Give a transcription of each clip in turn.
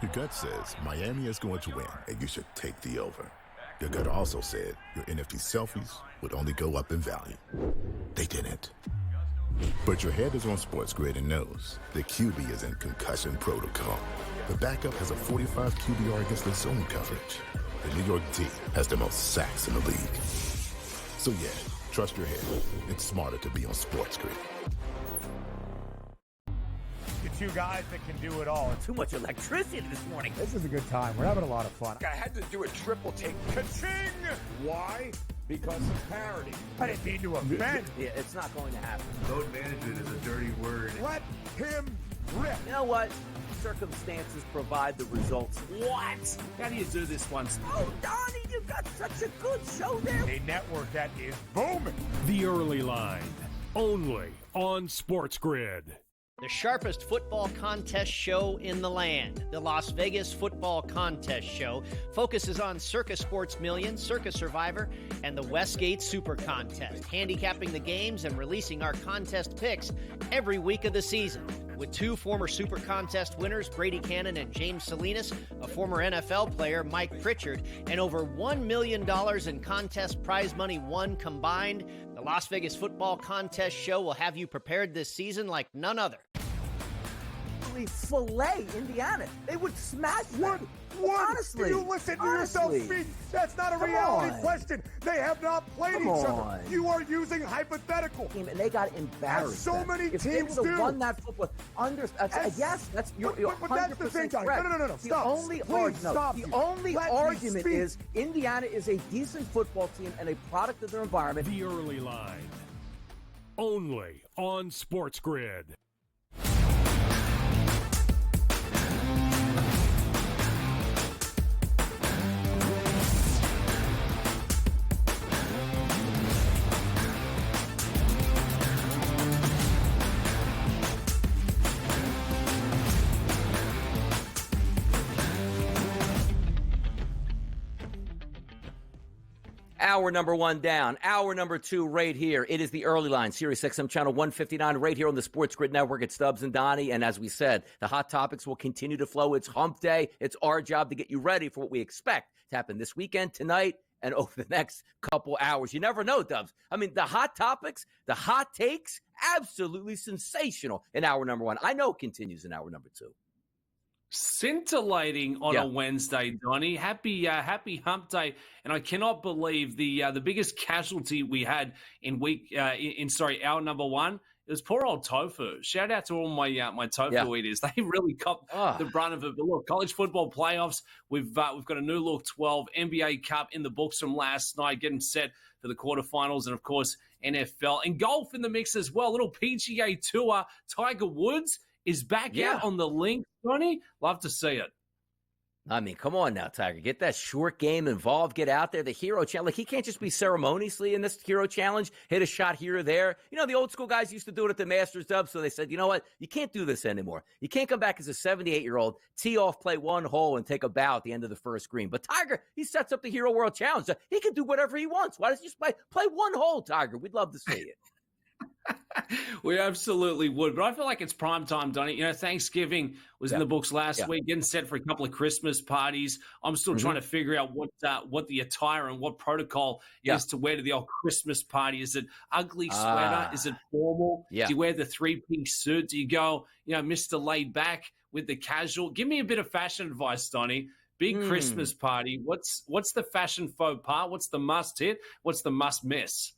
Your gut says Miami is going to win, and you should take the over. Your gut also said your NFT selfies would only go up in value. They didn't. But your head is on SportsGrid and knows the QB is in concussion protocol. The backup has a 45 QBR against the zone coverage. The New York D has the most sacks in the league. So yeah, trust your head. It's smarter to be on SportsGrid. Two guys that can do it all. Too much electricity this morning. This is a good time. We're having a lot of fun. I had to do a triple take. Ka-ching! Why? Because of parity. I didn't mean to offend. Yeah, it's not going to happen. Load management is a dirty word. Let him rip. You know what? Circumstances provide the results. What? How do you do this one? Oh, Donnie, you got such a good show there. A network that is booming. The Early Line, only on SportsGrid. The sharpest football contest show in the land, the Las Vegas Football Contest Show, focuses on Circus Sports Million, Circus Survivor, and the Westgate Super Contest, handicapping the games and releasing our contest picks every week of the season. With two former Super Contest winners, Brady Cannon and James Salinas, a former NFL player, Mike Pritchard, and over $1 million in contest prize money won combined, the Las Vegas Football Contest Show will have you prepared this season like none other. Fillet Indiana. They would smash them. Honestly. You listen to yourself speak. That's not a reality question. They have not played each other. You are using hypothetical. And they got embarrassed. As so many if teams they would have do. won that football, yes, that's you're 100% but that's the thing, guys. correct. No. The Stop. only argument is Indiana is a decent football team and a product of their environment. The Early Line, only on SportsGrid. Hour number one down. Hour number two right here. It is the Early Line, Sirius XM Channel 159, right here on the Sports Grid Network. It's Stubbs and Donnie. And as we said, the hot topics will continue to flow. It's hump day. It's our job to get you ready for what we expect to happen this weekend, tonight, and over the next couple hours. You never know, Dubs. I mean, the hot topics, the hot takes, absolutely sensational in hour number one. I know it continues in hour number two. Scintillating on a Wednesday, Donnie. Happy hump day. And I cannot believe the biggest casualty we had in hour number one. It was poor old Tofu. Shout out to all my tofu eaters. They really caught the brunt of it. But look, college football playoffs. We've got a new look 12 NBA Cup in the books from last night, getting set for the quarterfinals, and of course NFL and golf in the mix as well. Little PGA Tour. Tiger Woods is back out on the link, Donnie. Love to see it. I mean, come on now, Tiger. Get that short game involved. Get out there. The Hero Challenge. Like, he can't just be ceremoniously in this Hero Challenge, hit a shot here or there. You know, the old school guys used to do it at the Masters, Dub, so they said, you know what? You can't do this anymore. You can't come back as a 78-year-old, tee off, play one hole, and take a bow at the end of the first green. But Tiger, he sets up the Hero World Challenge. He can do whatever he wants. Why doesn't he just play one hole, Tiger? We'd love to see it. We absolutely would, but I feel like it's prime time, Donnie. You know, Thanksgiving was in the books last week, getting set for a couple of Christmas parties. I'm still trying to figure out what the attire and what protocol is to wear to the old Christmas party. Is it ugly sweater? Is it formal? Do you wear the three-piece suit? Do you go, Mr. Laid Back with the casual? Give me a bit of fashion advice, Donnie. Big Christmas party. What's the fashion faux pas? What's the must hit? What's the must miss?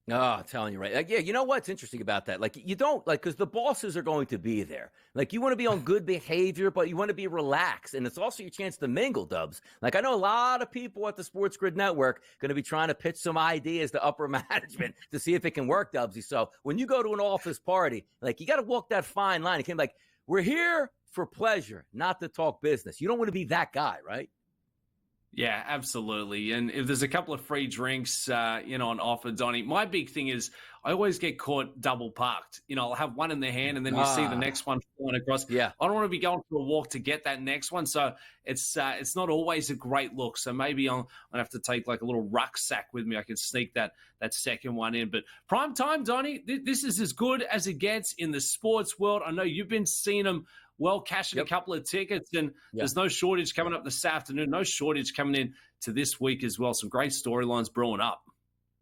No, I'm telling you, right? Like, you know what's interesting about that? Like, you don't, because the bosses are going to be there. Like, you want to be on good behavior, but you want to be relaxed. And it's also your chance to mingle, Dubs. Like, I know a lot of people at the Sports Grid Network going to be trying to pitch some ideas to upper management to see if it can work, Dubsy. So when you go to an office party, like, you got to walk that fine line. It can be like, we're here for pleasure, not to talk business. You don't want to be that guy, right? Yeah, absolutely. And if there's a couple of free drinks, on offer, Donnie, my big thing is I always get caught double parked. I'll have one in the hand and then you see the next one flying across. Yeah. I don't want to be going for a walk to get that next one. So it's not always a great look. So maybe I'll have to take like a little rucksack with me. I can sneak that second one in. But prime time, Donnie, this is as good as it gets in the sports world. I know you've been seeing them well, cashing a couple of tickets, and there's no shortage coming up this afternoon, no shortage coming in to this week as well. Some great storylines brewing up.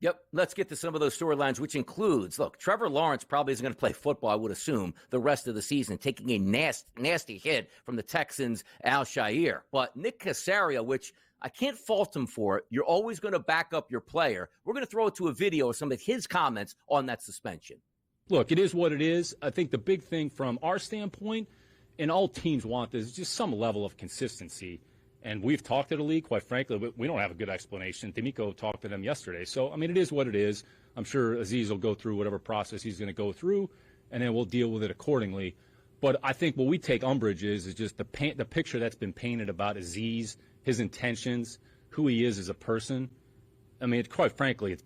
Yep. Let's get to some of those storylines, which includes, look, Trevor Lawrence probably isn't going to play football, I would assume, the rest of the season, taking a nasty hit from the Texans' Al-Shaair. But Nick Caserio, which I can't fault him for it, you're always going to back up your player. We're going to throw it to a video of some of his comments on that suspension. Look, it is what it is. I think the big thing from our standpoint, and all teams want this, is just some level of consistency. And we've talked to the league, quite frankly, but we don't have a good explanation. DeMeco talked to them yesterday. So, I mean, it is what it is. I'm sure Azeez will go through whatever process he's going to go through, and then we'll deal with it accordingly. But I think what we take umbrage is just the picture that's been painted about Azeez, his intentions, who he is as a person. I mean, quite frankly,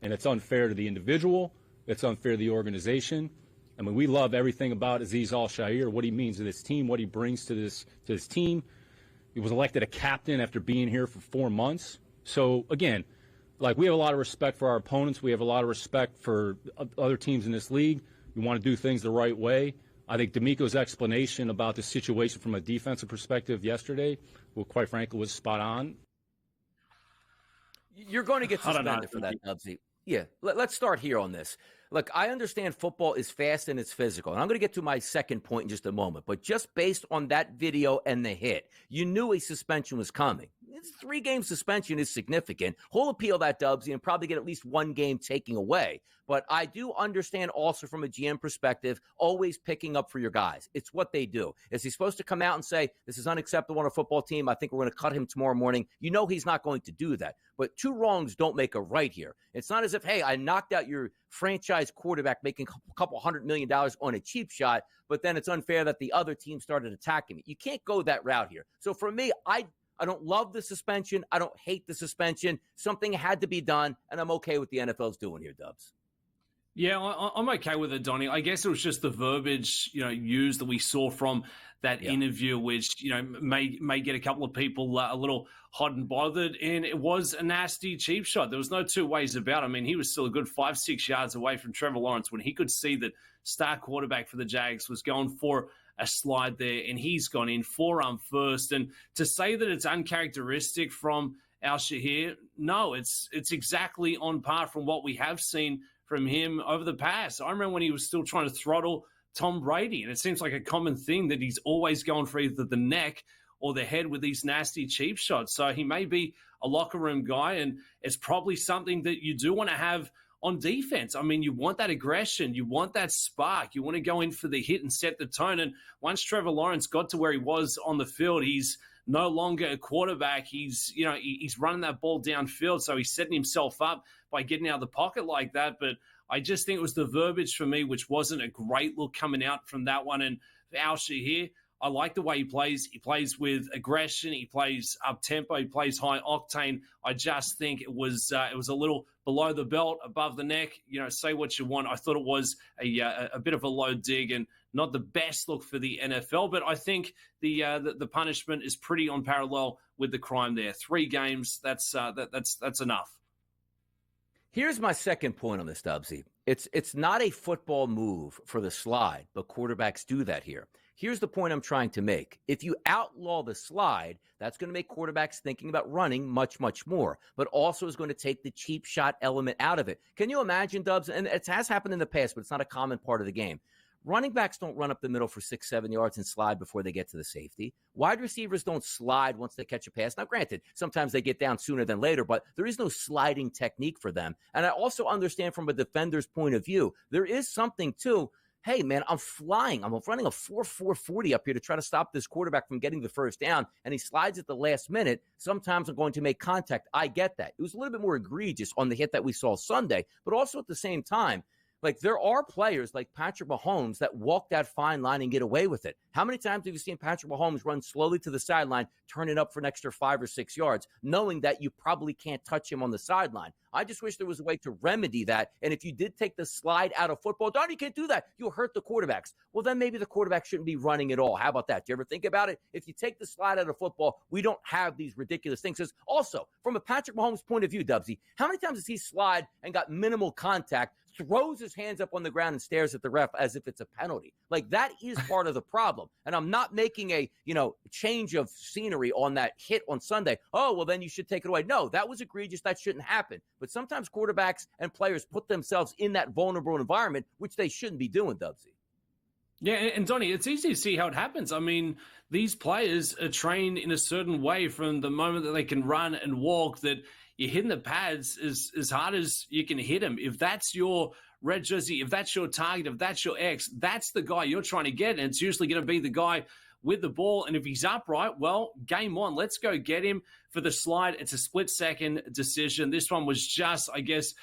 it's unfair to the individual. It's unfair to the organization. I mean, we love everything about Azeez Al-Shaair, what he means to this team, what he brings to this team. He was elected a captain after being here for 4 months. So, again, like, we have a lot of respect for our opponents. We have a lot of respect for other teams in this league. We want to do things the right way. I think DeMeco's explanation about the situation from a defensive perspective yesterday, well, quite frankly, was spot on. You're going to get suspended for that, Dubsy. Yeah, let's start here on this. Look, I understand football is fast and it's physical, and I'm going to get to my second point in just a moment. But just based on that video and the hit, you knew a suspension was coming. This 3-game suspension is significant. He'll appeal that, Dubsy, and probably get at least 1 game taking away. But I do understand also from a GM perspective, always picking up for your guys. It's what they do. Is he supposed to come out and say, this is unacceptable on a football team, I think we're going to cut him tomorrow morning? You know he's not going to do that. But 2 wrongs don't make a right here. It's not as if, hey, I knocked out your franchise quarterback making a couple $100 million on a cheap shot, but then it's unfair that the other team started attacking me. You can't go that route here. So for me, I don't love the suspension. I don't hate the suspension. Something had to be done, and I'm okay with the NFL's doing here, Dubs. Yeah, I'm okay with it, Donnie. I guess it was just the verbiage, used that we saw from that interview, which, may get a couple of people a little hot and bothered. And it was a nasty cheap shot. There was no 2 ways about it. I mean, he was still a good 5-6 yards away from Trevor Lawrence when he could see that star quarterback for the Jags was going for a slide there, and he's gone in forearm first. And to say that it's uncharacteristic from Al-Shaair, no, it's exactly on par from what we have seen from him over the past. I remember when he was still trying to throttle Tom Brady, and it seems like a common thing that he's always going for either the neck or the head with these nasty cheap shots. So he may be a locker room guy, and it's probably something that you do want to have on defense. I mean, you want that aggression, you want that spark, you want to go in for the hit and set the tone. And once Trevor Lawrence got to where he was on the field, he's no longer a quarterback. He's running that ball downfield, so he's setting himself up by getting out of the pocket like that. But I just think it was the verbiage for me, which wasn't a great look coming out from that one. And for Al-Shaair, I like the way he plays. He plays with aggression. He plays up-tempo. He plays high octane. I just think it was a little below the belt, above the neck. Say what you want. I thought it was a bit of a low dig and not the best look for the NFL. But I think the punishment is pretty on parallel with the crime there. 3 games. That's enough. Here's my second point on this, Dubsy. It's not a football move for the slide, but quarterbacks do that here. Here's the point I'm trying to make. If you outlaw the slide, that's going to make quarterbacks thinking about running much, much more, but also is going to take the cheap shot element out of it. Can you imagine, Dubs? And it has happened in the past, but it's not a common part of the game. Running backs don't run up the middle for 6-7 yards and slide before they get to the safety. Wide receivers don't slide once they catch a pass. Now, granted, sometimes they get down sooner than later, but there is no sliding technique for them. And I also understand from a defender's point of view, there is something to, hey, man, I'm flying. I'm running a 4.40 up here to try to stop this quarterback from getting the first down, and he slides at the last minute. Sometimes I'm going to make contact. I get that. It was a little bit more egregious on the hit that we saw Sunday, but also at the same time, like, there are players like Patrick Mahomes that walk that fine line and get away with it. How many times have you seen Patrick Mahomes run slowly to the sideline, turn it up for an extra 5 or 6 yards, knowing that you probably can't touch him on the sideline? I just wish there was a way to remedy that. And if you did take the slide out of football, Don, you can't do that. You'll hurt the quarterbacks. Well, then maybe the quarterback shouldn't be running at all. How about that? Do you ever think about it? If you take the slide out of football, we don't have these ridiculous things. Also, from a Patrick Mahomes point of view, Dubsy, how many times has he slide and got minimal contact, throws his hands up on the ground and stares at the ref as if it's a penalty. Like, that is part of the problem. And I'm not making a, change of scenery on that hit on Sunday. Oh, well, then you should take it away. No, that was egregious. That shouldn't happen. But sometimes quarterbacks and players put themselves in that vulnerable environment, which they shouldn't be doing, Dubsy. Yeah, and Donnie, it's easy to see how it happens. I mean, these players are trained in a certain way from the moment that they can run and walk, that you're hitting the pads as hard as you can hit them. If that's your red jersey, if that's your target, if that's your X, that's the guy you're trying to get, and it's usually going to be the guy with the ball. And if he's upright, well, game on. Let's go get him for the slide. It's a split-second decision. This one was just, I guess,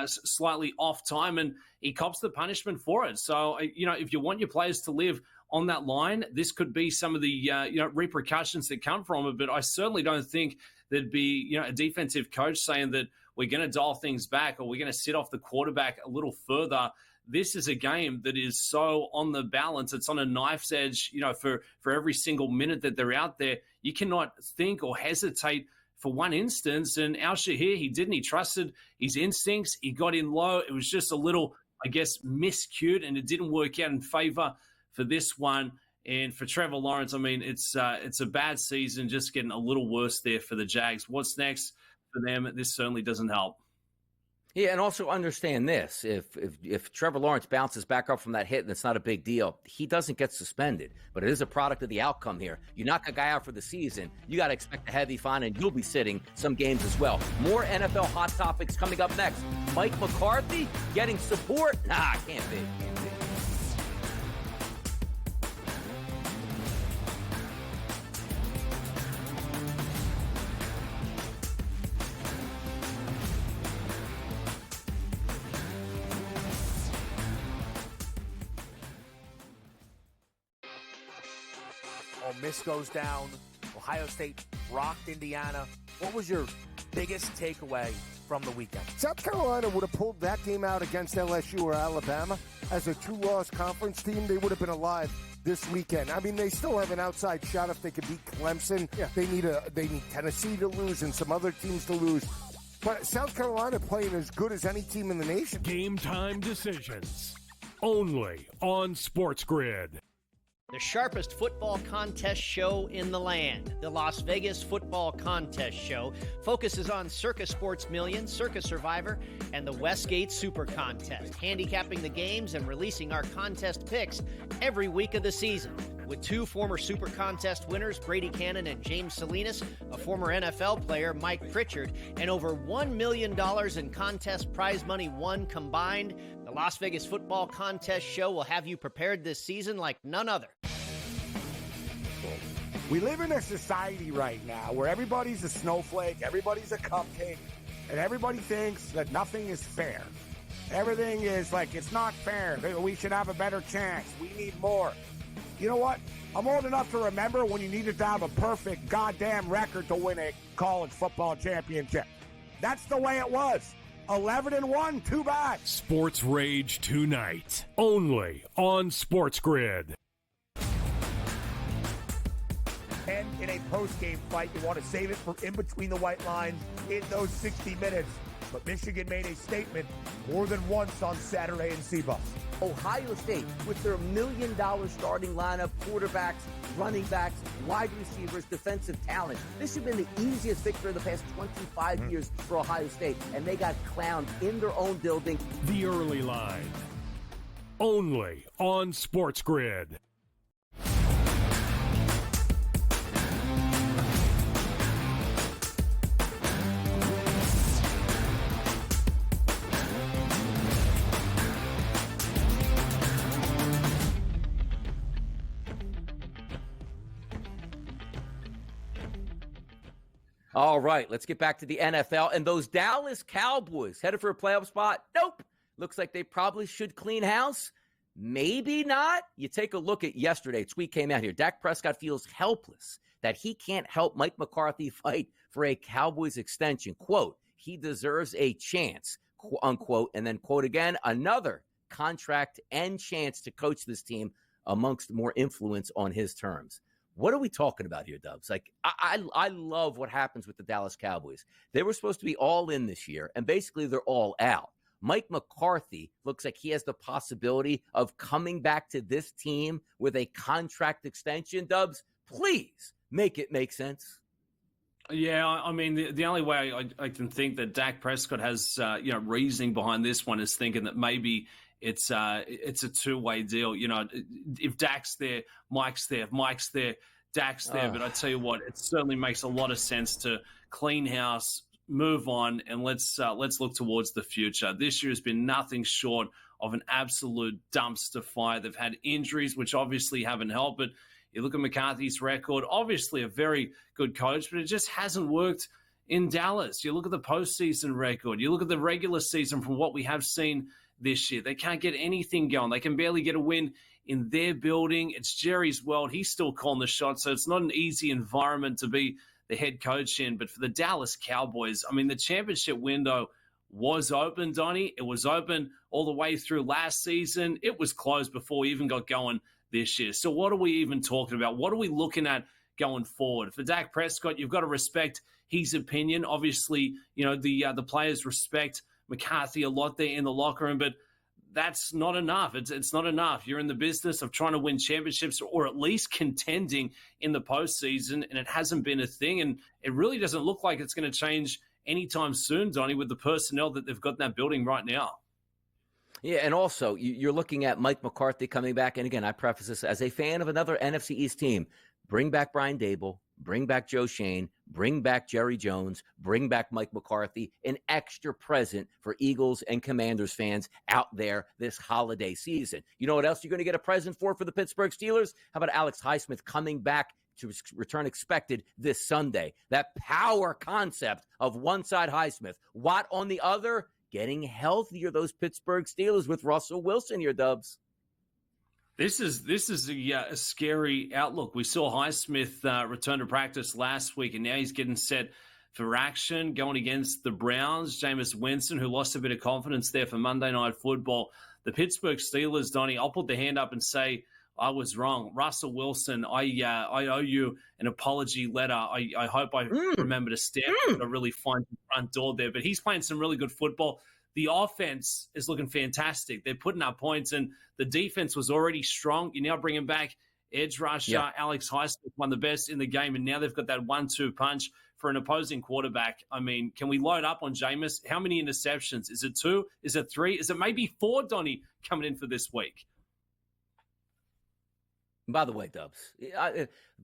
slightly off time, and he cops the punishment for it. So, if you want your players to live on that line, this could be some of the, repercussions that come from it. But I certainly don't think there'd be, a defensive coach saying that we're going to dial things back or we're going to sit off the quarterback a little further. This is a game that is so on the balance. It's on a knife's edge, for every single minute that they're out there. You cannot think or hesitate for one instance. And Al-Shahir, he didn't. He trusted his instincts. He got in low. It was just a little, I guess, miscued, and it didn't work out in favor for this one. And for Trevor Lawrence, I mean, it's a bad season, just getting a little worse there for the Jags. What's next for them? This certainly doesn't help. Yeah, and also understand this. If Trevor Lawrence bounces back up from that hit and it's not a big deal, he doesn't get suspended. But it is a product of the outcome here. You knock a guy out for the season, you got to expect a heavy fine, and you'll be sitting some games as well. More NFL hot topics coming up next. Mike McCarthy getting support? Nah, can't be. Miss goes down. Ohio State rocked Indiana. What was your biggest takeaway from the weekend? South Carolina would have pulled that game out against LSU or Alabama as a two-loss conference team. They would have been alive this weekend. I mean, they still have an outside shot if they could beat Clemson. Yeah. They need Tennessee to lose and some other teams to lose. But South Carolina playing as good as any team in the nation. Game time decisions. Only on Sports Grid. The sharpest football contest show in the land, the Las Vegas Football Contest Show, focuses on Circa Sports Million, Circa Survivor, and the Westgate Super Contest, handicapping the games and releasing our contest picks every week of the season. With two former Super Contest winners, Brady Cannon and James Salinas, a former NFL player, Mike Pritchard, and over $1 million in contest prize money won combined, the Las Vegas Football Contest Show will have you prepared this season like none other. We live in a society right now where everybody's a snowflake, everybody's a cupcake, and everybody thinks that nothing is fair. Everything is like, it's not fair. We should have a better chance. We need more. You know what? I'm old enough to remember when you needed to have a perfect goddamn record to win a college football championship. That's the way it was. 11-1, too bad. Sports Rage tonight, only on Sports Grid. And in a post-game fight, you want to save it for in between the white lines in those 60 minutes. But Michigan made a statement more than once on Saturday in Seabus. Ohio State, with their $1 million starting lineup, quarterbacks, running backs, wide receivers, defensive talent. This should have been the easiest victory of the past 25 years for Ohio State, and they got clowned in their own building. The Early Line, only on Sports Grid. All right, let's get back to the NFL. And those Dallas Cowboys headed for a playoff spot? Nope. Looks like they probably should clean house. Maybe not. You take a look at yesterday. A tweet came out here. Dak Prescott feels helpless that he can't help Mike McCarthy fight for a Cowboys extension. Quote, he deserves a chance, unquote. And then, quote again, another contract and chance to coach this team amongst more influence on his terms. What are we talking about here, Dubs? Like, I love what happens with the Dallas Cowboys. They were supposed to be all in this year, and basically they're all out. Mike McCarthy looks like he has the possibility of coming back to this team with a contract extension. Dubs, please make it make sense. Yeah, I mean, the only way I can think that Dak Prescott has, reasoning behind this one is thinking that maybe it's a two-way deal. You know, if Dak's there, Mike's there. If Mike's there, Dak's there. But I tell you what, it certainly makes a lot of sense to clean house, move on, and let's look towards the future. This year has been nothing short of an absolute dumpster fire. They've had injuries, which obviously haven't helped, but you look at McCarthy's record, obviously a very good coach, but it just hasn't worked in Dallas. You look at the postseason record. You look at the regular season from what we have seen this year. They can't get anything going. They can barely get a win in their building. It's Jerry's world. He's still calling the shots, so it's not an easy environment to be the head coach in. But for the Dallas Cowboys, I mean, the championship window was open, Donnie. It was open all the way through last season. It was closed before we even got going this year. So what are we even talking about? What are we looking at going forward? For Dak Prescott, you've got to respect his opinion. Obviously, you know, the players respect McCarthy a lot there in the locker room, but that's not enough. It's not enough. You're in the business of trying to win championships or at least contending in the postseason, and it hasn't been a thing, and it really doesn't look like it's going to change anytime soon, Donnie, with the personnel that they've got in that building right now. Yeah, and also, you're looking at Mike McCarthy coming back. And again, I preface this as a fan of another NFC East team. Bring back Brian Dable, bring back Joe Shane, bring back Jerry Jones, bring back Mike McCarthy, an extra present for Eagles and Commanders fans out there this holiday season. You know what else you're going to get a present for the Pittsburgh Steelers? How about Alex Highsmith coming back to return expected this Sunday? That power concept of one side Highsmith, Watt on the other, getting healthier, those Pittsburgh Steelers with Russell Wilson here, Dubs. This is a scary outlook. We saw Highsmith return to practice last week, and now he's getting set for action going against the Browns. Jameis Winston, who lost a bit of confidence there for Monday Night Football. The Pittsburgh Steelers, Donnie, I'll put the hand up and say I was wrong. Russell Wilson, I owe you an apology letter. I hope I remember to stamp a really fine front door there. But he's playing some really good football. The offense is looking fantastic. They're putting up points, and the defense was already strong. You're now bringing back edge rusher Alex Highsmith, one of the best in the game, and now they've got that 1-2 punch for an opposing quarterback. I mean, can we load up on Jameis? How many interceptions? Is it 2? Is it 3? Is it maybe 4, Donnie, coming in for this week? By the way, Dubs,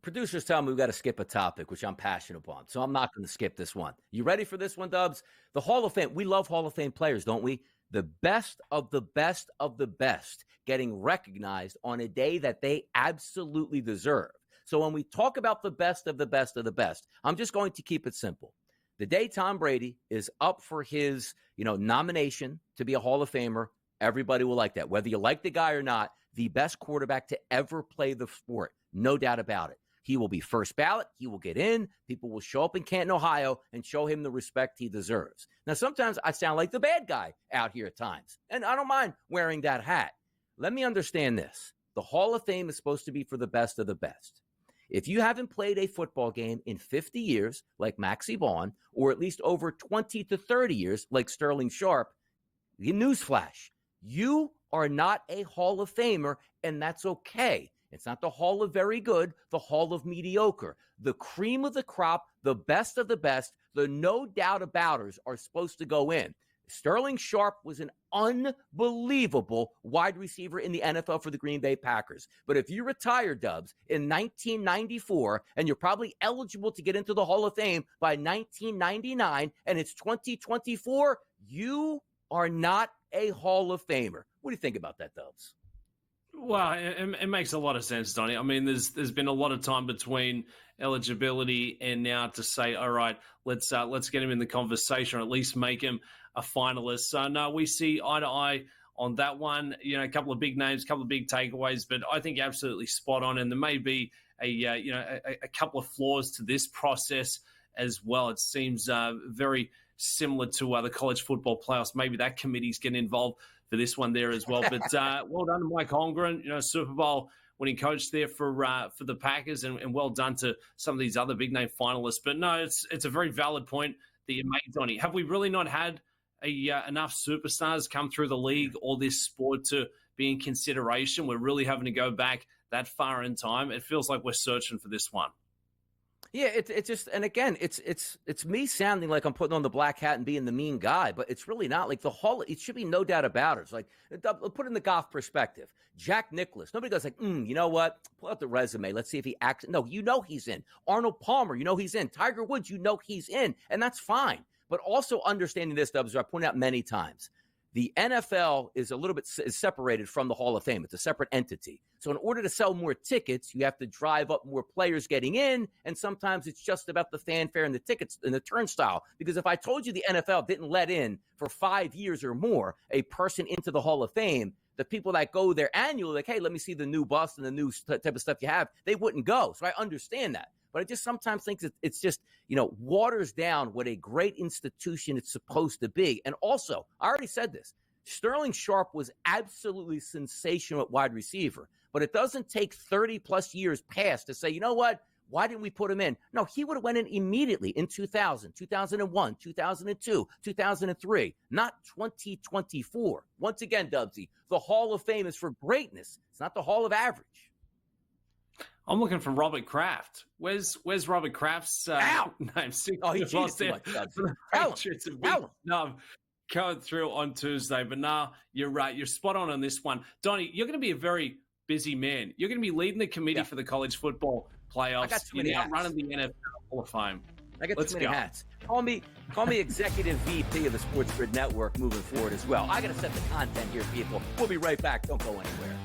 producers tell me we've got to skip a topic, which I'm passionate upon, so I'm not going to skip this one. You ready for this one, Dubs? The Hall of Fame. We love Hall of Fame players, don't we? The best of the best of the best getting recognized on a day that they absolutely deserve. So when we talk about the best of the best of the best, I'm just going to keep it simple. The day Tom Brady is up for his, nomination to be a Hall of Famer, everybody will like that. Whether you like the guy or not, the best quarterback to ever play the sport. No doubt about it. He will be first ballot. He will get in. People will show up in Canton, Ohio, and show him the respect he deserves. Now, sometimes I sound like the bad guy out here at times, and I don't mind wearing that hat. Let me understand this. The Hall of Fame is supposed to be for the best of the best. If you haven't played a football game in 50 years, like Maxie Vaughn, or at least over 20 to 30 years, like Sterling Sharp, newsflash, you are not a Hall of Famer, and that's okay. It's not the Hall of Very Good, the Hall of Mediocre. The cream of the crop, the best of the best, the no doubt abouters are supposed to go in. Sterling Sharp was an unbelievable wide receiver in the NFL for the Green Bay Packers. But if you retire, Dubs, in 1994, and you're probably eligible to get into the Hall of Fame by 1999, and it's 2024, you are not a Hall of Famer. What do you think about that, Dubs? Well, it makes a lot of sense, Donnie. I mean, there's been a lot of time between eligibility and now to say, all right, let's get him in the conversation, or at least make him a finalist. So no, we see eye to eye on that one. A couple of big names, a couple of big takeaways, but I think you're absolutely spot on. And there may be a couple of flaws to this process as well. It seems very similar to the college football playoffs. Maybe that committee's getting involved for this one there as well. But well done to Mike Holmgren, Super Bowl winning coach there for the Packers, and well done to some of these other big name finalists. But no, it's a very valid point that you made, Donnie. Have we really not had enough superstars come through the league or this sport to be in consideration? We're really having to go back that far in time. It feels like we're searching for this one. Yeah, it's just, and again, it's me sounding like I'm putting on the black hat and being the mean guy, but it's really not. Like it should be no doubt about it. It's like, put it in the golf perspective. Jack Nicklaus, nobody goes like, you know what? Pull out the resume. Let's see if he acts. No, you know he's in. Arnold Palmer, you know he's in. Tiger Woods, you know he's in, and that's fine. But also understanding this, Dubs, as I pointed out many times, the NFL is a little bit separated from the Hall of Fame. It's a separate entity. So in order to sell more tickets, you have to drive up more players getting in, and sometimes it's just about the fanfare and the tickets and the turnstile. Because if I told you the NFL didn't let in for 5 years or more a person into the Hall of Fame, the people that go there annually, like, hey, let me see the new bust and the new type of stuff you have, they wouldn't go. So I understand that. But I just sometimes think it's just, waters down what a great institution it's supposed to be. And also, I already said this, Sterling Sharp was absolutely sensational at wide receiver, but it doesn't take 30 plus years past to say, you know what? Why didn't we put him in? No, he would have went in immediately in 2000, 2001, 2002, 2003, not 2024. Once again, Dubsy, the Hall of Fame is for greatness. It's not the Hall of Average. I'm looking for Robert Kraft. Where's Robert Kraft's name? Oh, he cheated too much. It's a big snub coming through on Tuesday. But now you're right. You're spot on this one. Donnie, you're going to be a very busy man. You're going to be leading the committee for the college football playoffs. I got too many You're hats. running the NFL Hall of Fame. I got too many hats. Call me executive VP of the Sports Grid Network moving forward as well. I got to set the content here, people. We'll be right back. Don't go anywhere.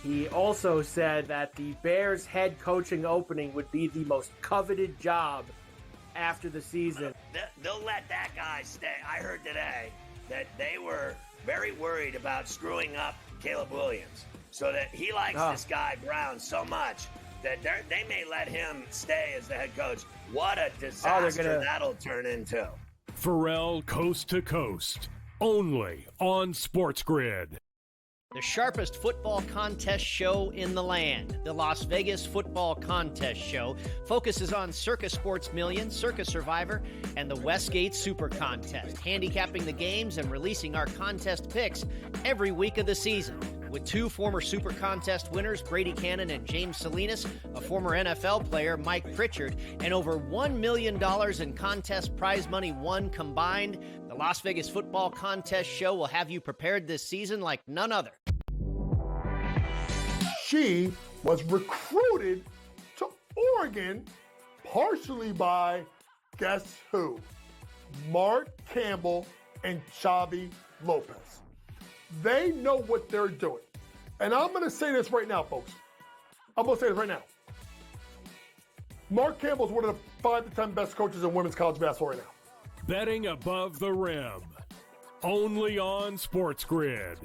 He also said that the Bears head coaching opening would be the most coveted job after the season. They'll let that guy stay. I heard today that they were very worried about screwing up Caleb Williams, so that he likes this guy Brown so much that they may let him stay as the head coach. What a disaster that'll turn into. Pharrell Coast to Coast, only on Sports Grid. The sharpest football contest show in the land, the Las Vegas Football Contest Show, focuses on Circa Sports Million, Circa Survivor, and the Westgate Super Contest, handicapping the games and releasing our contest picks every week of the season. With two former Super Contest winners, Brady Cannon and James Salinas, a former NFL player, Mike Pritchard, and over $1 million in contest prize money won combined, the Las Vegas Football Contest Show will have you prepared this season like none other. She was recruited to Oregon partially by, guess who? Mark Campbell and Xavi Lopez. They know what they're doing. And I'm going to say this right now, folks. I'm going to say this right now. Mark Campbell's one of the 5 to 10 best coaches in women's college basketball right now. Betting above the rim. Only on Sports Grid.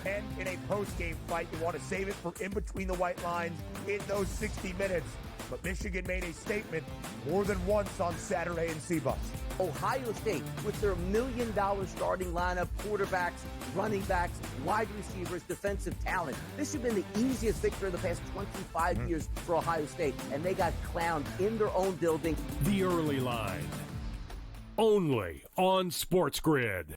And in a post-game fight, you want to save it for in between the white lines in those 60 minutes. But Michigan made a statement more than once on Saturday in CBUS. Ohio State, with their $1 million starting lineup, quarterbacks, running backs, wide receivers, defensive talent. This should have been the easiest victory of the past 25 years for Ohio State, and they got clowned in their own building. The Early Line. Only on Sports Grid.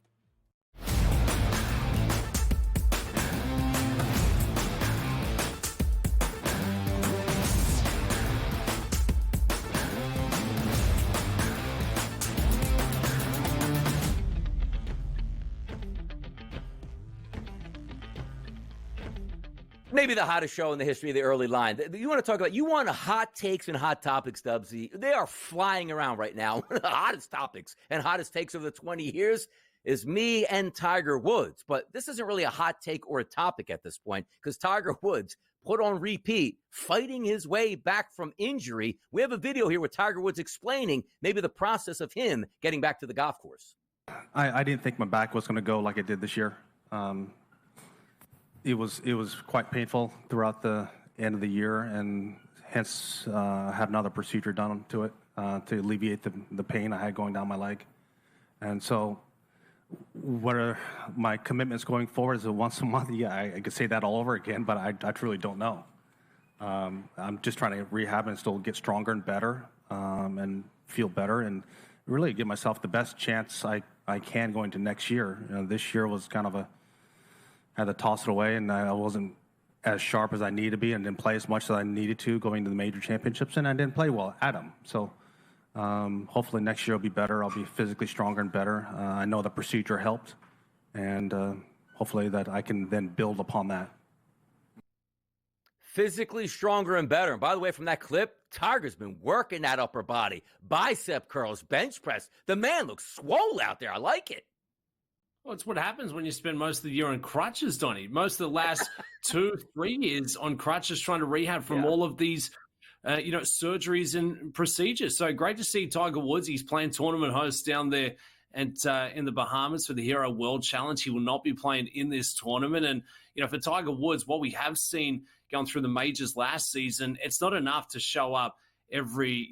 Maybe the hottest show in the history of the Early Line. You want to talk about, you want hot takes and hot topics, Dubsy. They are flying around right now. One of the hottest topics and hottest takes over the 20 years is me and Tiger Woods. But this isn't really a hot take or a topic at this point because Tiger Woods put on repeat, fighting his way back from injury. We have a video here with Tiger Woods explaining maybe the process of him getting back to the golf course. I didn't think my back was going to go like it did this year. It was quite painful throughout the end of the year and hence had another procedure done to it to alleviate the pain I had going down my leg. And so what are my commitments going forward? Is it once a month? Yeah, I could say that all over again, but I truly don't know. I'm just trying to rehab and still get stronger and better and feel better and really give myself the best chance I can going to next year. This year was kind of I had to toss it away, and I wasn't as sharp as I needed to be and didn't play as much as I needed to going to the major championships, and I didn't play well at them. So hopefully next year will be better. I'll be physically stronger and better. I know the procedure helped, and hopefully that I can then build upon that. Physically stronger and better. And by the way, from that clip, Tiger's been working that upper body. Bicep curls, bench press. The man looks swole out there. I like it. Well, it's what happens when you spend most of the year on crutches, Donnie. Most of the last 2-3 years on crutches trying to rehab from all of these surgeries and procedures. So great to see Tiger Woods. He's playing tournament host down there and in the Bahamas for the Hero World Challenge. He will not be playing in this tournament. And, for Tiger Woods, what we have seen going through the majors last season, it's not enough to show up every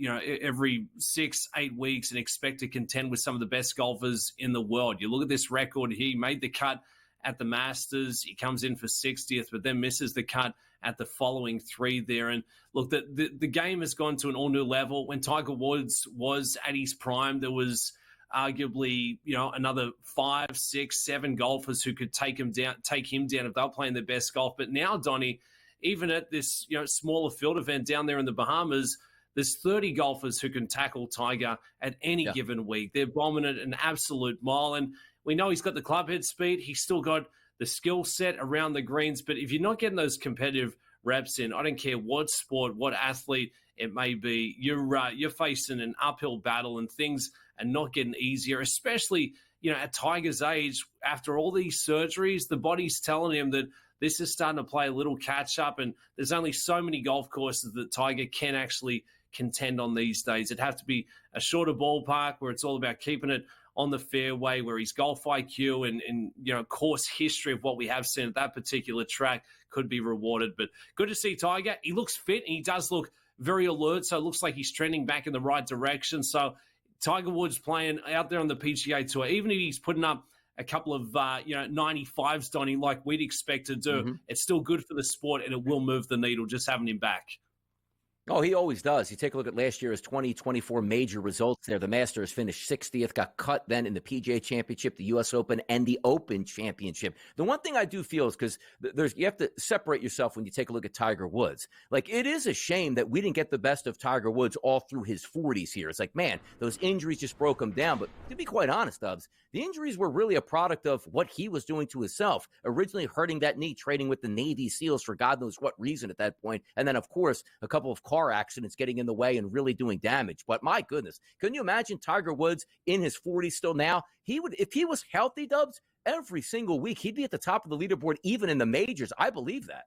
6-8 weeks and expect to contend with some of the best golfers in the world. You look at this record. He made the cut at the Masters. He comes in for 60th, but then misses the cut at the following 3 there. And look, the game has gone to an all new level. When Tiger Woods was at his prime, there was arguably, another 5, 6, 7 golfers who could take him down if they're playing their best golf. But now, Donnie, even at this, smaller field event down there in the Bahamas, there's 30 golfers who can tackle Tiger at any given week. They're bombing it an absolute mile. And we know he's got the clubhead speed. He's still got the skill set around the greens. But if you're not getting those competitive reps in, I don't care what sport, what athlete it may be, you're facing an uphill battle and things are not getting easier, especially, at Tiger's age, after all these surgeries, the body's telling him that this is starting to play a little catch up, and there's only so many golf courses that Tiger can actually contend on these days. It'd have to be a shorter ballpark where it's all about keeping it on the fairway, where his golf IQ and course history of what we have seen at that particular track could be rewarded. But good to see Tiger. He looks fit and he does look very alert, so it looks like he's trending back in the right direction. So Tiger Woods playing out there on the PGA Tour, even if he's putting up a couple of 95s, Donnie, like we'd expect to do, it's still good for the sport and it will move the needle just having him back. Oh, he always does. You take a look at last year's 2024 major results there. The Masters finished 60th, got cut then in the PGA Championship, the U.S. Open, and the Open Championship. The one thing I do feel is because you have to separate yourself when you take a look at Tiger Woods. Like, it is a shame that we didn't get the best of Tiger Woods all through his 40s here. It's like, man, those injuries just broke him down. But to be quite honest, Dubs, the injuries were really a product of what he was doing to himself, originally hurting that knee, trading with the Navy SEALs for God knows what reason at that point. And then, of course, a couple of car accidents getting in the way and really doing damage. But my goodness, can you imagine Tiger Woods in his 40s still now? He would, if he was healthy, Dubs, every single week, he'd be at the top of the leaderboard, even in the majors. I believe that.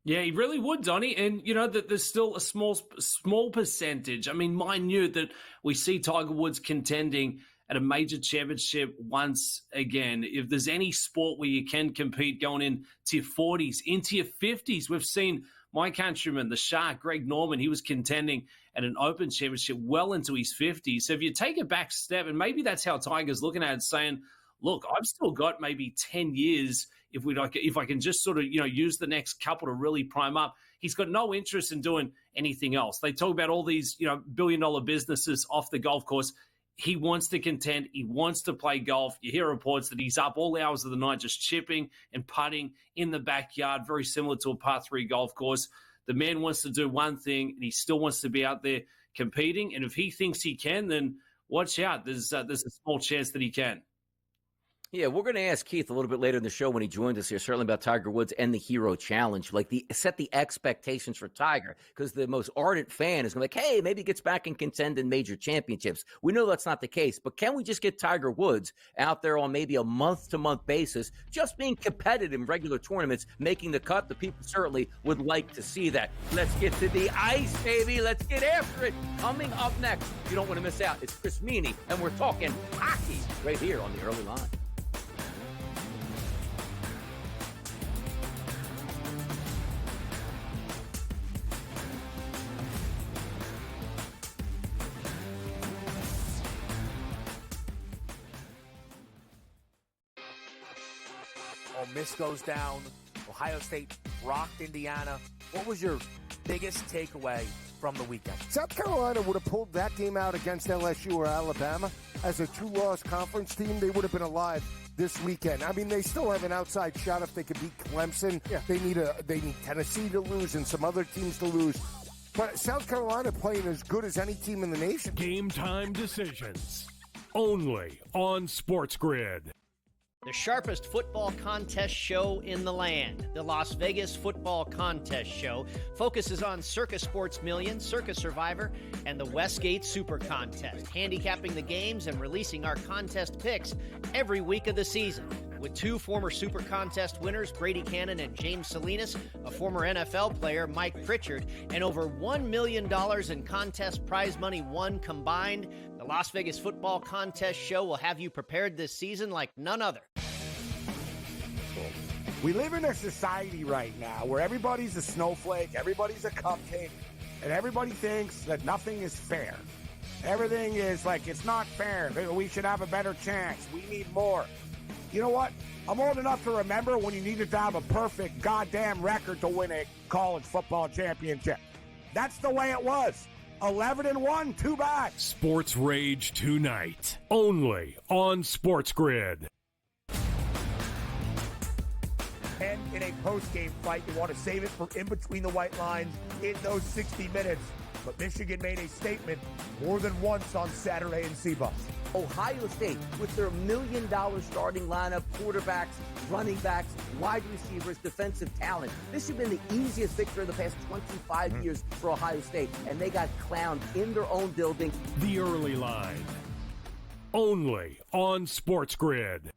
Yeah, he really would, Donnie. And, that there's still a small percentage. I mean, minute that we see Tiger Woods contending at a major championship once again. If there's any sport where you can compete going into your 40s, into your 50s, we've seen my countryman, the Shark, Greg Norman, he was contending at an Open Championship well into his 50s. So if you take a back step, and maybe that's how Tiger's looking at it, saying, look, I've still got maybe 10 years if I can just sort of, use the next couple to really prime up. He's got no interest in doing anything else. They talk about all these, billion-dollar businesses off the golf course. He wants to contend. He wants to play golf. You hear reports that he's up all hours of the night just chipping and putting in the backyard, very similar to a par 3 golf course. The man wants to do one thing, and he still wants to be out there competing. And if he thinks he can, then watch out. There's a small chance that he can. Yeah, we're going to ask Keith a little bit later in the show when he joins us here, certainly about Tiger Woods and the Hero Challenge, set the expectations for Tiger, because the most ardent fan is going to be like, hey, maybe he gets back and contend in major championships. We know that's not the case, but can we just get Tiger Woods out there on maybe a month-to-month basis, just being competitive in regular tournaments, making the cut? The people certainly would like to see that. Let's get to the ice, baby. Let's get after it. Coming up next, you don't want to miss out. It's Chris Meany, and we're talking hockey right here on the Early Line. Miss goes down. Ohio State rocked Indiana. What was your biggest takeaway from the weekend? South Carolina would have pulled that game out against LSU or Alabama as a two-loss conference team. They would have been alive this weekend. I mean, they still have an outside shot if they could beat Clemson. Yeah. They need Tennessee to lose and some other teams to lose. But South Carolina playing as good as any team in the nation. Game time decisions. Only on Sports Grid. The sharpest football contest show in the land, the Las Vegas Football Contest Show, focuses on Circus Sports Million, Circus Survivor, and the Westgate Super Contest, handicapping the games and releasing our contest picks every week of the season. With two former Super Contest winners, Brady Cannon and James Salinas, a former NFL player, Mike Pritchard, and over $1 million in contest prize money won combined, the Las Vegas Football Contest Show will have you prepared this season like none other. We live in a society right now where everybody's a snowflake, everybody's a cupcake, and everybody thinks that nothing is fair. Everything is like, it's not fair. We should have a better chance. We need more. You know what? I'm old enough to remember when you needed to have a perfect goddamn record to win a college football championship. That's the way it was. 11-1, too bad. Sports Rage tonight, only on Sports Grid. And in a post-game fight, you want to save it for in between the white lines in those 60 minutes. But Michigan made a statement more than once on Saturday in CBUS. Ohio State, with their $1 million starting lineup, quarterbacks, running backs, wide receivers, defensive talent. This has been the easiest victory of the past 25 years for Ohio State, and they got clowned in their own building. The Early Line, only on Sports Grid.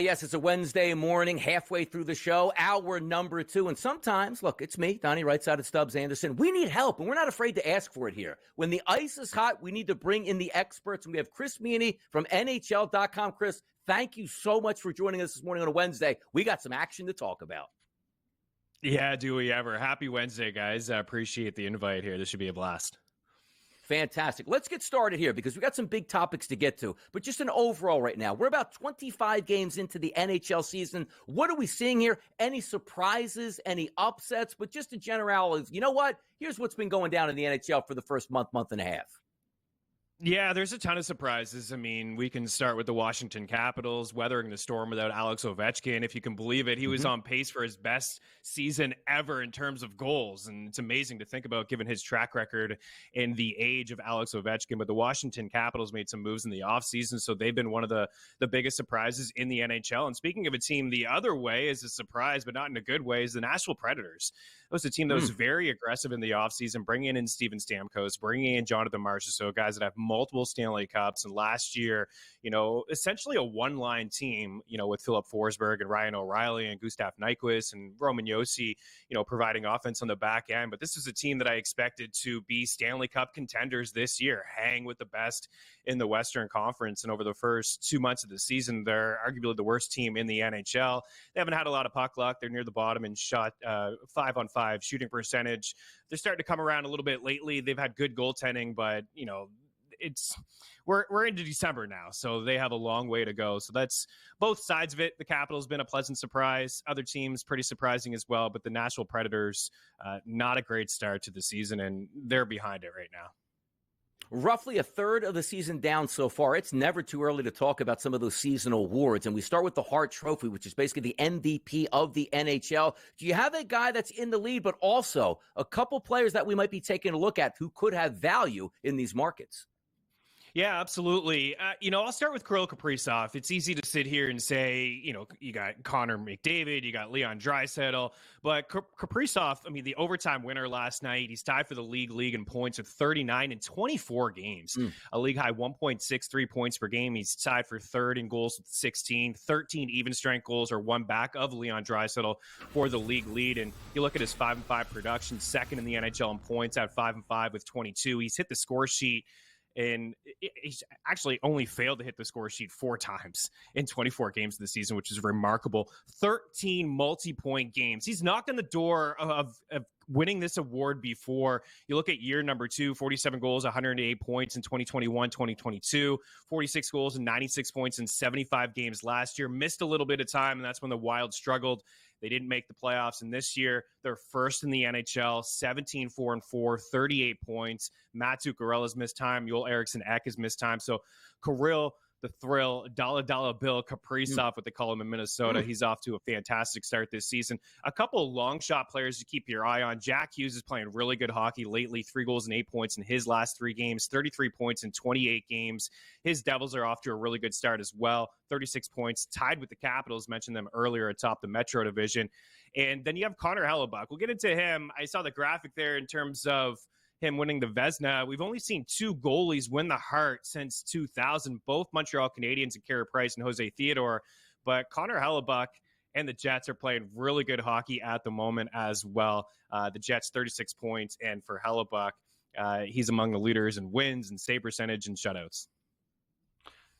Yes, it's a Wednesday morning, halfway through the show, hour number 2. And sometimes, look, it's me, Donnie Rightside of Stubbs Anderson. We need help, and we're not afraid to ask for it here. When the ice is hot, we need to bring in the experts. And we have Chris Meany from NHL.com. Chris, thank you so much for joining us this morning on a Wednesday. We got some action to talk about. Yeah, do we ever. Happy Wednesday, guys. I appreciate the invite here. This should be a blast. Fantastic. Let's get started here because we got some big topics to get to. But just an overall right now, we're about 25 games into the NHL season. What are we seeing here? Any surprises, any upsets? But just in general, you know what? Here's what's been going down in the NHL for the first month and a half. Yeah, there's a ton of surprises. I mean, we can start with the Washington Capitals weathering the storm without Alex Ovechkin. If you can believe it, he was on pace for his best season ever in terms of goals. And it's amazing to think about given his track record and the age of Alex Ovechkin. But the Washington Capitals made some moves in the offseason, so they've been one of the biggest surprises in the NHL. And speaking of a team the other way is a surprise, but not in a good way, is the Nashville Predators. It was a team that was very aggressive in the offseason, bringing in Steven Stamkos, bringing in Jonathan Marchessault, guys that have multiple Stanley Cups. And last year, essentially a one-line team, with Philip Forsberg and Ryan O'Reilly and Gustav Nyquist and Roman Josi, providing offense on the back end. But this is a team that I expected to be Stanley Cup contenders this year, hang with the best in the Western Conference. And over the first 2 months of the season, they're arguably the worst team in the NHL. They haven't had a lot of puck luck. They're near the bottom in shot 5-on-5 shooting percentage. They're starting to come around a little bit lately. They've had good goaltending, but we're into December now, so they have a long way to go. So that's both sides of it. The Capitals been a pleasant surprise. Other teams pretty surprising as well, but the Nashville Predators, not a great start to the season, and they're behind it right now. Roughly a third of the season down so far. It's never too early to talk about some of those seasonal awards. And we start with the Hart Trophy, which is basically the MVP of the NHL. Do you have a guy that's in the lead, but also a couple players that we might be taking a look at who could have value in these markets? Yeah, absolutely. I'll start with Kirill Kaprizov. It's easy to sit here and say, you got Connor McDavid, you got Leon Draisaitl, but Kaprizov, the overtime winner last night, he's tied for the league in points with 39 in 24 games, a league high 1.63 points per game. He's tied for third in goals with 16, 13 even strength goals or one back of Leon Draisaitl for the league lead. And you look at his 5-5 production, second in the NHL in points at 5-5 with 22. He's hit the score sheet And he's actually only failed to hit the score sheet 4 times in 24 games this season, which is remarkable. 13 multi-point games. He's knocked on the door of winning this award before. You look at year number 2, 47 goals, 108 points in 2021, 2022, 46 goals and 96 points in 75 games last year. Missed a little bit of time, and that's when the Wild struggled. They didn't make the playoffs, and this year they're first in the NHL, 17-4-4, 38 points. Matt Zuccarello's missed time. Joel Eriksson Ek has missed time. So Kirill, the Thrill, Dollar Bill Kaprizov, what they call him in Minnesota. He's off to a fantastic start this season. A couple of long shot players to keep your eye on. Jack Hughes is playing really good hockey lately. 3 goals and 8 points in his last 3 games, 33 points in 28 games. His Devils are off to a really good start as well. 36 points, tied with the Capitals. Mentioned them earlier atop the Metro Division. And then you have Connor Hellebuyck. We'll get into him. I saw the graphic there in terms of him winning the Vezina. We've only seen 2 goalies win the Hart since 2000, both Montreal Canadiens and Carey Price and Jose Theodore. But Connor Hellebuyck and the Jets are playing really good hockey at the moment as well. The Jets, 36 points. And for Hellebuyck, he's among the leaders in wins and save percentage and shutouts.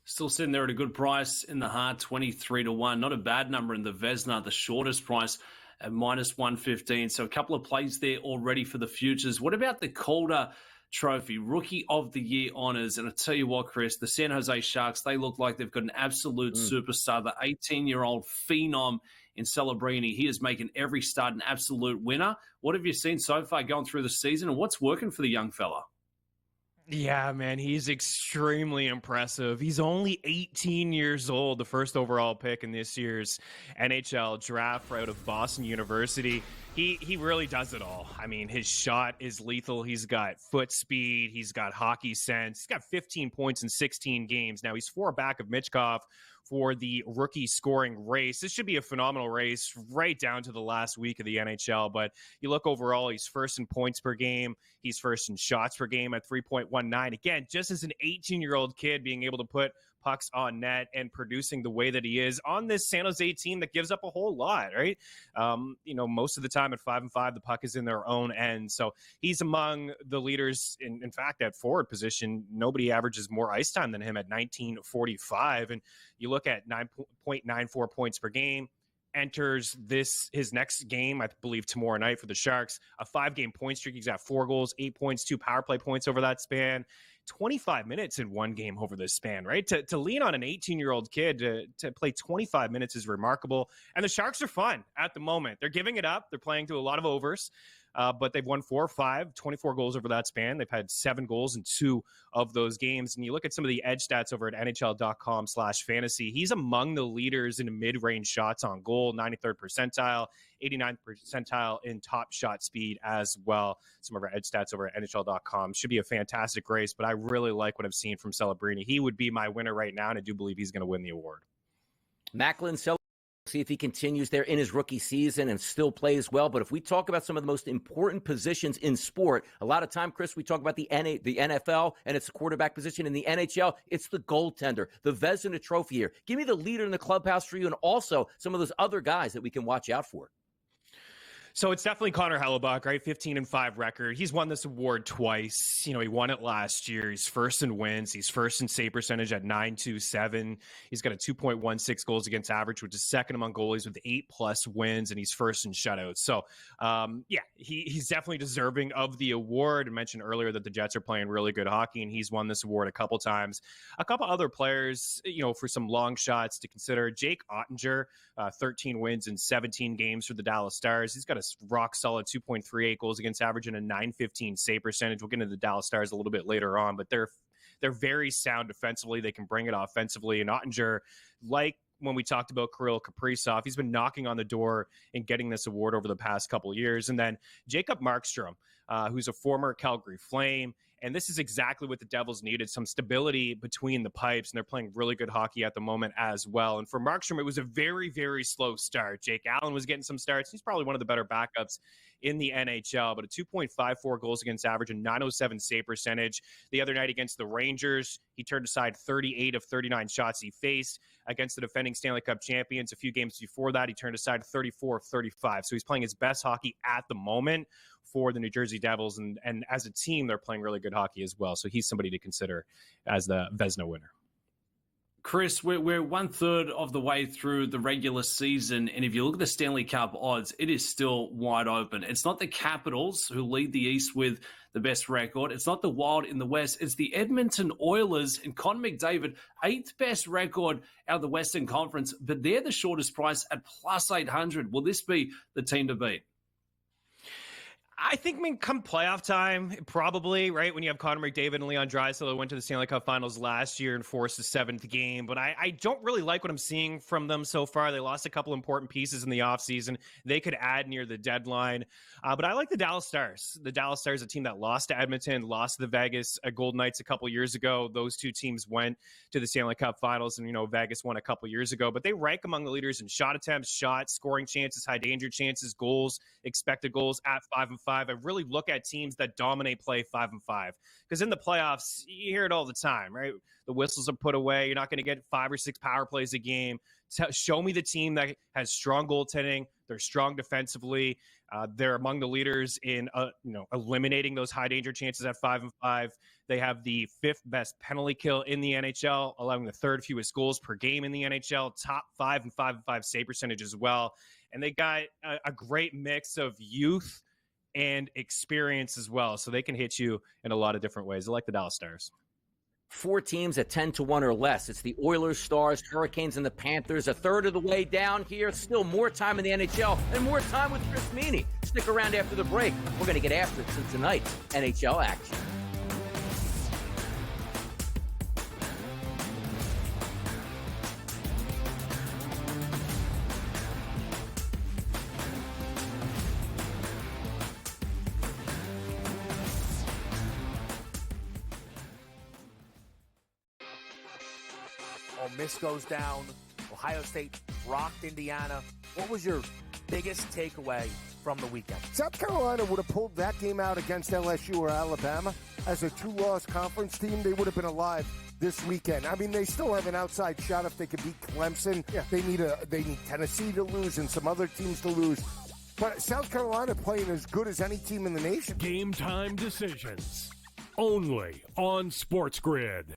Still sitting there at a good price in the Hart, 23-1. Not a bad number in the Vezina, the shortest price at -115. So a couple of plays there already for the futures. What about the Calder Trophy, Rookie of the Year honors? And I tell you what, Chris, the San Jose Sharks, they look like they've got an absolute superstar. The 18-year-old phenom in Celebrini. He is making every start an absolute winner. What have you seen so far going through the season, and what's working for the young fella? Yeah, man, he's extremely impressive. He's only 18 years old, the first overall pick in this year's NHL draft out of Boston University. He really does it all. I mean, his shot is lethal. He's got foot speed. He's got hockey sense. He's got 15 points in 16 games. Now, he's 4 back of Michkov for the rookie scoring race. This should be a phenomenal race right down to the last week of the NHL. But you look overall, he's first in points per game. He's first in shots per game at 3.19. Again, just as an 18-year-old kid being able to put pucks on net and producing the way that he is on this San Jose team that gives up a whole lot, right? Most of the time at 5-5, the puck is in their own end. So he's among the leaders. In fact, at forward position, nobody averages more ice time than him at 19:45. And you look at 9.94 points per game. Enters his next game, I believe, tomorrow night for the Sharks. A 5-game point streak. He's got 4 goals, 8 points, 2 power play points over that span. 25 minutes in one game over this span, right? To lean on an 18-year-old kid to play 25 minutes is remarkable. And the Sharks are fun at the moment. They're giving it up. They're playing to a lot of overs, but they've won 4 or 5, 24 goals over that span. They've had 7 goals in 2 of those games. And you look at some of the edge stats over at NHL.com/fantasy. He's among the leaders in mid-range shots on goal, 93rd percentile, 89th percentile in top shot speed as well. Some of our edge stats over at NHL.com. Should be a fantastic race, but I really like what I've seen from Celebrini. He would be my winner right now, and I do believe he's going to win the award. Macklin, see if he continues there in his rookie season and still plays well. But if we talk about some of the most important positions in sport, a lot of time, Chris, we talk about the NFL and its quarterback position. In the NHL, it's the goaltender, the Vezina Trophy here. Give me the leader in the clubhouse for you, and also some of those other guys that we can watch out for. So it's definitely Connor Hellebuyck, right? 15-5 record. He's won this award twice. He won it last year. He's first in wins. He's first in save percentage at .927. He's got a 2.16 goals against average, which is second among goalies with 8+ wins, and he's first in shutouts. So, he's definitely deserving of the award. I mentioned earlier that the Jets are playing really good hockey, and he's won this award a couple times. A couple other players, for some long shots to consider. Jake Ottinger, 13 wins in 17 games for the Dallas Stars. He's got a rock solid 2.38 goals against average and a .915 save percentage. We'll get into the Dallas Stars a little bit later on, but they're very sound defensively. They can bring it offensively. And Ottinger, like when we talked about Kirill Kaprizov, he's been knocking on the door and getting this award over the past couple of years. And then Jacob Markstrom, who's a former Calgary Flame. And this is exactly what the Devils needed, some stability between the pipes, and they're playing really good hockey at the moment as well. And for Markstrom, it was a very, very slow start. Jake Allen was getting some starts. He's probably one of the better backups in the NHL, but a 2.54 goals against average and .907 save percentage. The other night against the Rangers, he turned aside 38 of 39 shots he faced. Against the defending Stanley Cup champions a few games before that, he turned aside 34 of 35. So he's playing his best hockey at the moment. for the New Jersey Devils, and as a team, they're playing really good hockey as well. So he's somebody to consider as the Vezina winner. Chris, we're 1/3 of the way through the regular season, and if you look at the Stanley Cup odds, it is still wide open. It's not the Capitals who lead the East with the best record. It's not the Wild in the West. It's the Edmonton Oilers and Connor McDavid, 8th best record out of the Western Conference, but they're the shortest price at plus 800. Will this be the team to beat? I think, come playoff time, probably, right? When you have Connor McDavid and Leon Draisaitl who went to the Stanley Cup Finals last year and forced the 7th game. But I don't really like what I'm seeing from them so far. They lost a couple important pieces in the offseason. They could add near the deadline. But I like the Dallas Stars. The Dallas Stars, a team that lost to Edmonton, lost to the Vegas Golden Knights a couple years ago. Those two teams went to the Stanley Cup Finals, and, Vegas won a couple years ago. But they rank among the leaders in shot attempts, shots, scoring chances, high danger chances, goals, expected goals at 5-5. I really look at teams that dominate play 5-5, because in the playoffs, you hear it all the time, right? The whistles are put away. You're not going to get 5 or 6 power plays a game. Show me the team that has strong goaltending. They're strong defensively. They're among the leaders in, eliminating those high danger chances at 5-5. They have the 5th best penalty kill in the NHL, allowing the 3rd fewest goals per game in the NHL, top 5 and 5-5 save percentage as well. And they got a great mix of youth and experience as well. So they can hit you in a lot of different ways. I like the Dallas Stars. 4 teams at 10-1 or less. It's the Oilers, Stars, Hurricanes, and the Panthers. A third of the way down here. Still more time in the NHL and more time with Chris Meany. Stick around after the break. We're going to get after it since tonight's NHL action. Miss goes down. Ohio State rocked Indiana. What was your biggest takeaway from the weekend? South Carolina would have pulled that game out against LSU or Alabama. As a 2-loss conference team, they would have been alive this weekend. I mean, they still have an outside shot if they could beat Clemson. Yeah. They need Tennessee to lose and some other teams to lose. But South Carolina playing as good as any team in the nation. Game time decisions. Only on Sports Grid.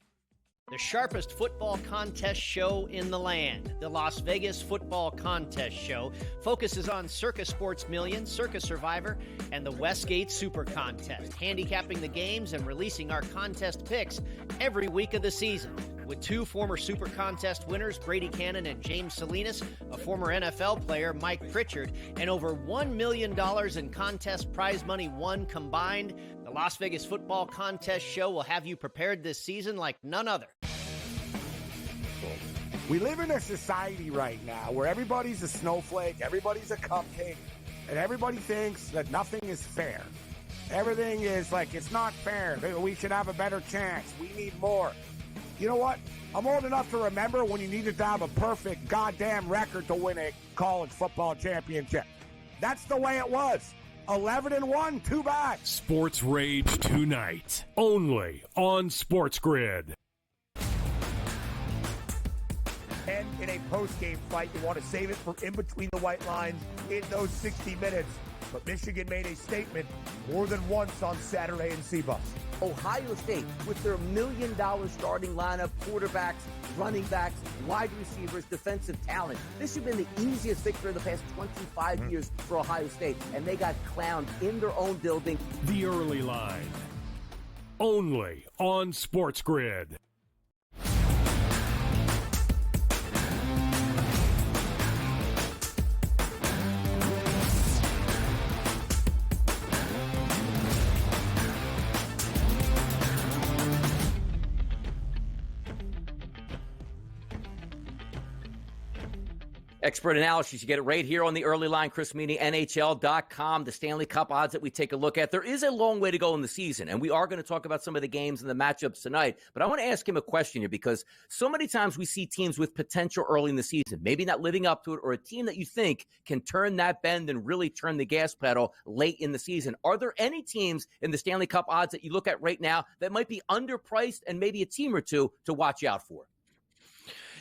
The sharpest football contest show in the land, the Las Vegas Football Contest Show, focuses on Circa Sports Million, Circa Survivor, and the Westgate Super Contest, handicapping the games and releasing our contest picks every week of the season. With 2 former Super Contest winners, Brady Cannon and James Salinas, a former NFL player, Mike Pritchard, and over $1 million in contest prize money won combined, the Las Vegas Football Contest Show will have you prepared this season like none other. We live in a society right now where everybody's a snowflake, everybody's a cupcake, and everybody thinks that nothing is fair. Everything is like, it's not fair. We should have a better chance. We need more. You know what? I'm old enough to remember when you needed to have a perfect goddamn record to win a college football championship. That's the way it was. 11-1, too bad. Sports Rage tonight, only on Sports Grid. And in a post-game fight, you want to save it for in between the white lines in those 60 minutes. But Michigan made a statement more than once on Saturday in Seabus. Ohio State, with their $1 million starting lineup, quarterbacks, running backs, wide receivers, defensive talent. This has been the easiest victory of the past 25 years for Ohio State, and they got clowned in their own building. The Early Line, only on Sports Grid. Expert analysis, you get it right here on the Early Line. Chris Meany, NHL.com, the Stanley Cup odds that we take a look at. There is a long way to go in the season, and we are going to talk about some of the games and the matchups tonight. But I want to ask him a question here, because so many times we see teams with potential early in the season, maybe not living up to it, or a team that you think can turn that bend and really turn the gas pedal late in the season. Are there any teams in the Stanley Cup odds that you look at right now that might be underpriced and maybe a team or two to watch out for?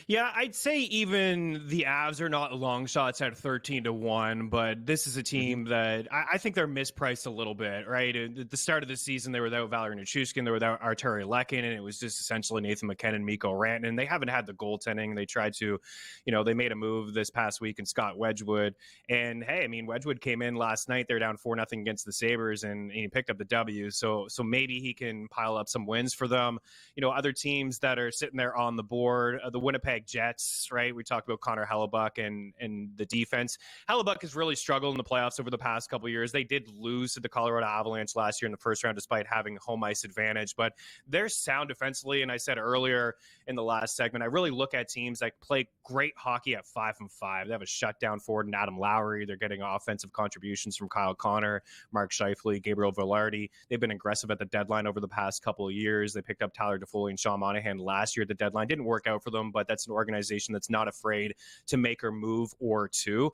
Yeah, I'd say even the Avs are not long shots at 13-1, but this is a team that I think they're mispriced a little bit, right? At the start of the season, they were without Valeri Nichushkin, they were without Arturi Lekin, and it was just essentially Nathan McKinnon, Mikko Rantanen. They haven't had the goaltending. They tried to, they made a move this past week in Scott Wedgwood. And hey, I mean, Wedgwood came in last night. They're down 4-0 against the Sabres, and he picked up the W. So maybe he can pile up some wins for them. Other teams that are sitting there on the board, the Winnipeg Jets, right? We talked about Connor Hellebuyck and the defense. Hellebuyck has really struggled in the playoffs over the past couple of years. They did lose to the Colorado Avalanche last year in the first round, despite having home ice advantage. But they're sound defensively, and I said earlier in the last segment, I really look at teams that play great hockey at 5-5. They have a shutdown forward in Adam Lowry. They're getting offensive contributions from Kyle Connor, Mark Scheifele, Gabriel Velarde. They've been aggressive at the deadline over the past couple of years. They picked up Tyler Toffoli and Sean Monahan last year at the deadline. Didn't work out for them, but that's an organization that's not afraid to make a move or two.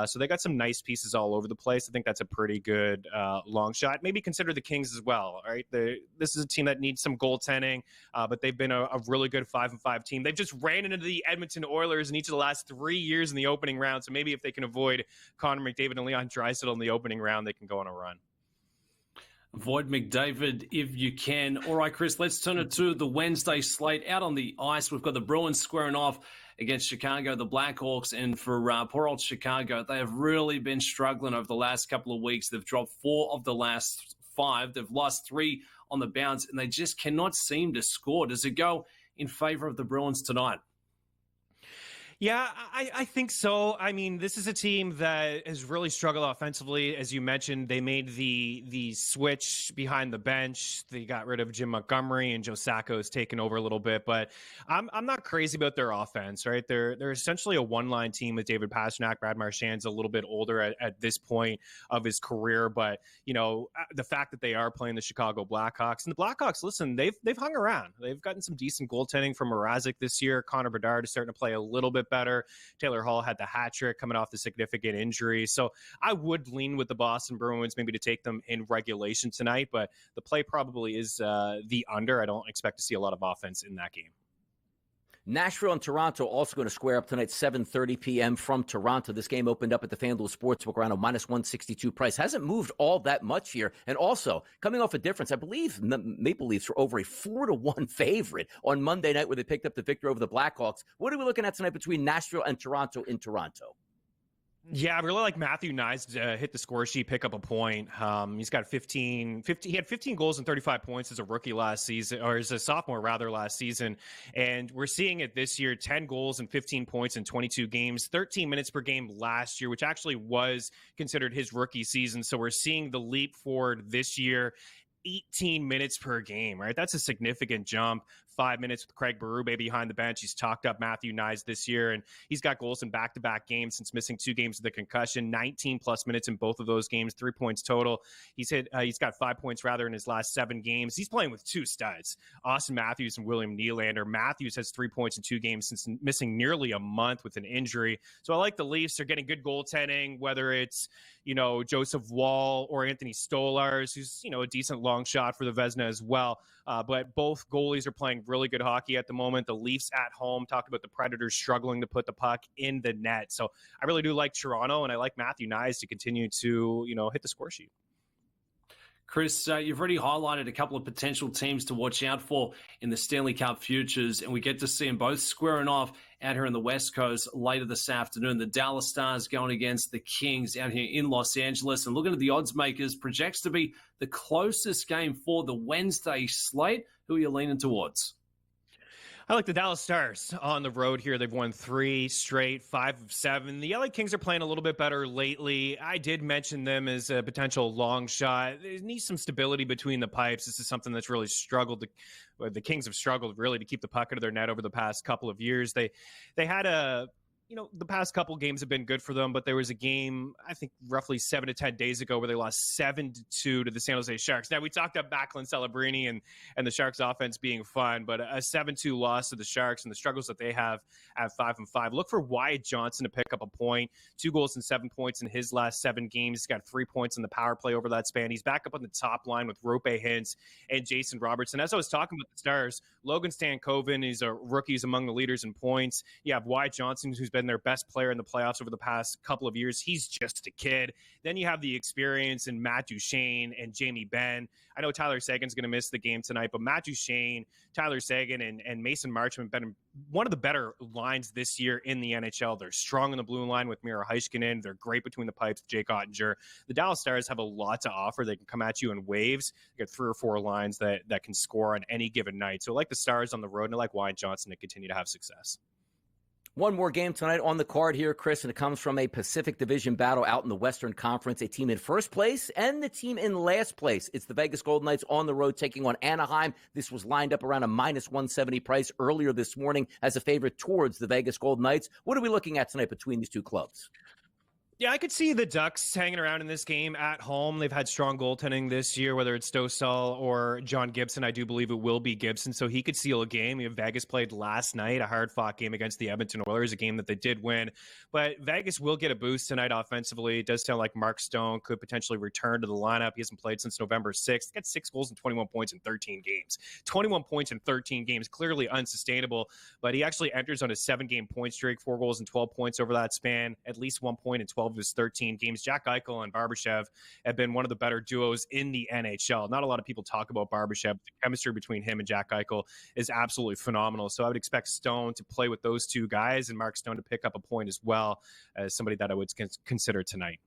So they got some nice pieces all over the place. I think that's a pretty good long shot. Maybe consider the Kings as well, right? This is a team that needs some goaltending, but they've been a really good 5-5 team. They've just ran into the Edmonton Oilers in each of the last 3 years in the opening round. So maybe if they can avoid Connor McDavid and Leon Draisaitl in the opening round, they can go on a run. Avoid McDavid if you can. All right, Chris, let's turn it to the Wednesday slate. Out on the ice, we've got the Bruins squaring off against Chicago, the Blackhawks. And for poor old Chicago, they have really been struggling over the last couple of weeks. They've dropped 4 of the last 5. They've lost 3 on the bounce, and they just cannot seem to score. Does it go in favor of the Bruins tonight? Yeah, I think so. I mean, this is a team that has really struggled offensively. As you mentioned, they made the switch behind the bench. They got rid of Jim Montgomery, and Joe Sacco has taken over a little bit. But I'm not crazy about their offense, right? They're essentially a one-line team with David Pastrnak. Brad Marchand's a little bit older at this point of his career. But, the fact that they are playing the Chicago Blackhawks. And the Blackhawks, listen, they've hung around. They've gotten some decent goaltending from Mrazek this year. Connor Bedard is starting to play a little bit better. Taylor Hall had the hat trick coming off the significant injury. So I would lean with the Boston Bruins maybe to take them in regulation tonight, but the play probably is the under. I don't expect to see a lot of offense in that game. Nashville and Toronto also going to square up tonight, 7:30 p.m. from Toronto. This game opened up at the FanDuel Sportsbook around a -162 price. Hasn't moved all that much here. And also, coming off a difference, I believe Maple Leafs were over a 4-1 favorite on Monday night where they picked up the victory over the Blackhawks. What are we looking at tonight between Nashville and Toronto in Toronto? Yeah, I really like Matthew Knies to hit the score sheet, pick up a point. He's got 15. He had 15 goals and 35 points as a rookie last season, or as a sophomore rather last season. And we're seeing it this year, 10 goals and 15 points in 22 games, 13 minutes per game last year, which actually was considered his rookie season. So we're seeing the leap forward this year. 18 minutes per game, right? That's a significant jump. 5 minutes with Craig Berube behind the bench. He's talked up Matthew Knies this year, and he's got goals in back-to-back games since missing 2 games with the concussion. 19-plus minutes in both of those games, 3 points total. He's got 5 points rather in his last 7 games. He's playing with 2 studs, Austin Matthews and William Nylander. Matthews has 3 points in 2 games since missing nearly a month with an injury. So I like the Leafs. They're getting good goaltending, whether it's Joseph Wall or Anthony Stolarz, who's a decent long shot for the Vezina as well. But both goalies are playing really good hockey at the moment. The Leafs at home, talked about the Predators struggling to put the puck in the net. So I really do like Toronto, and I like Matthew Knies to continue to, hit the score sheet. Chris, you've already highlighted a couple of potential teams to watch out for in the Stanley Cup futures, and we get to see them both squaring off out here in the West Coast later this afternoon. The Dallas Stars going against the Kings out here in Los Angeles. And looking at the odds makers, projects to be the closest game for the Wednesday slate. Who are you leaning towards? I like the Dallas Stars on the road here. They've won 3 straight, 5 of 7. The LA Kings are playing a little bit better lately. I did mention them as a potential long shot. They need some stability between the pipes. This is something that's really struggled. The Kings have struggled really to keep the puck out of their net over the past couple of years. They had a the past couple games have been good for them, but there was a game, I think roughly 7 to 10 days ago, where they lost 7-2 to the San Jose Sharks. Now, we talked about Backlund, Celebrini and the Sharks offense being fun, but a 7-2 loss to the Sharks and the struggles that they have at 5-5. Look for Wyatt Johnson to pick up a point, 2 goals and 7 points in his last 7 games. He's got 3 points in the power play over that span. He's back up on the top line with Rope Hintz and Jason Robertson. As I was talking about the Stars, Logan Stankoven, he's a rookie, he's among the leaders in points. You have Wyatt Johnson, who's been their best player in the playoffs over the past couple of years. He's just a kid. Then you have the experience in Matt Duchene and Jamie Benn. I know Tyler Seguin's going to miss the game tonight, but Matt Duchene, Tyler Seguin, and Mason Marchment have been one of the better lines this year in the NHL. They're strong in the blue line with Miro Heiskanen. They're great between the pipes with Jake Ottinger. The Dallas Stars have a lot to offer. They can come at you in waves. They got 3 or 4 lines that can score on any given night. So I like the Stars on the road, and I like Wyatt Johnson to continue to have success. One more game tonight on the card here, Chris, and it comes from a Pacific Division battle out in the Western Conference. A team in first place and the team in last place. It's the Vegas Golden Knights on the road taking on Anaheim. This was lined up around a minus 170 price earlier this morning as a favorite towards the Vegas Golden Knights. What are we looking at tonight between these two clubs? Yeah, I could see the Ducks hanging around in this game at home. They've had strong goaltending this year, whether it's Dostal or John Gibson. I do believe it will be Gibson, so he could seal a game. Vegas played last night, a hard-fought game against the Edmonton Oilers, a game that they did win. But Vegas will get a boost tonight offensively. It does sound like Mark Stone could potentially return to the lineup. He hasn't played since November 6th. He got 6 goals and 21 points in 13 games. 21 points in 13 games, clearly unsustainable. But he actually enters on a 7-game point streak, 4 goals and 12 points over that span, at least 1 point in 12 of his 13 games. Jack Eichel and Barbashev have been one of the better duos in the NHL. Not a lot of people talk about Barbashev. The chemistry between him and Jack Eichel is absolutely phenomenal. So I would expect Stone to play with those two guys and Mark Stone to pick up a point as well as somebody that I would consider tonight.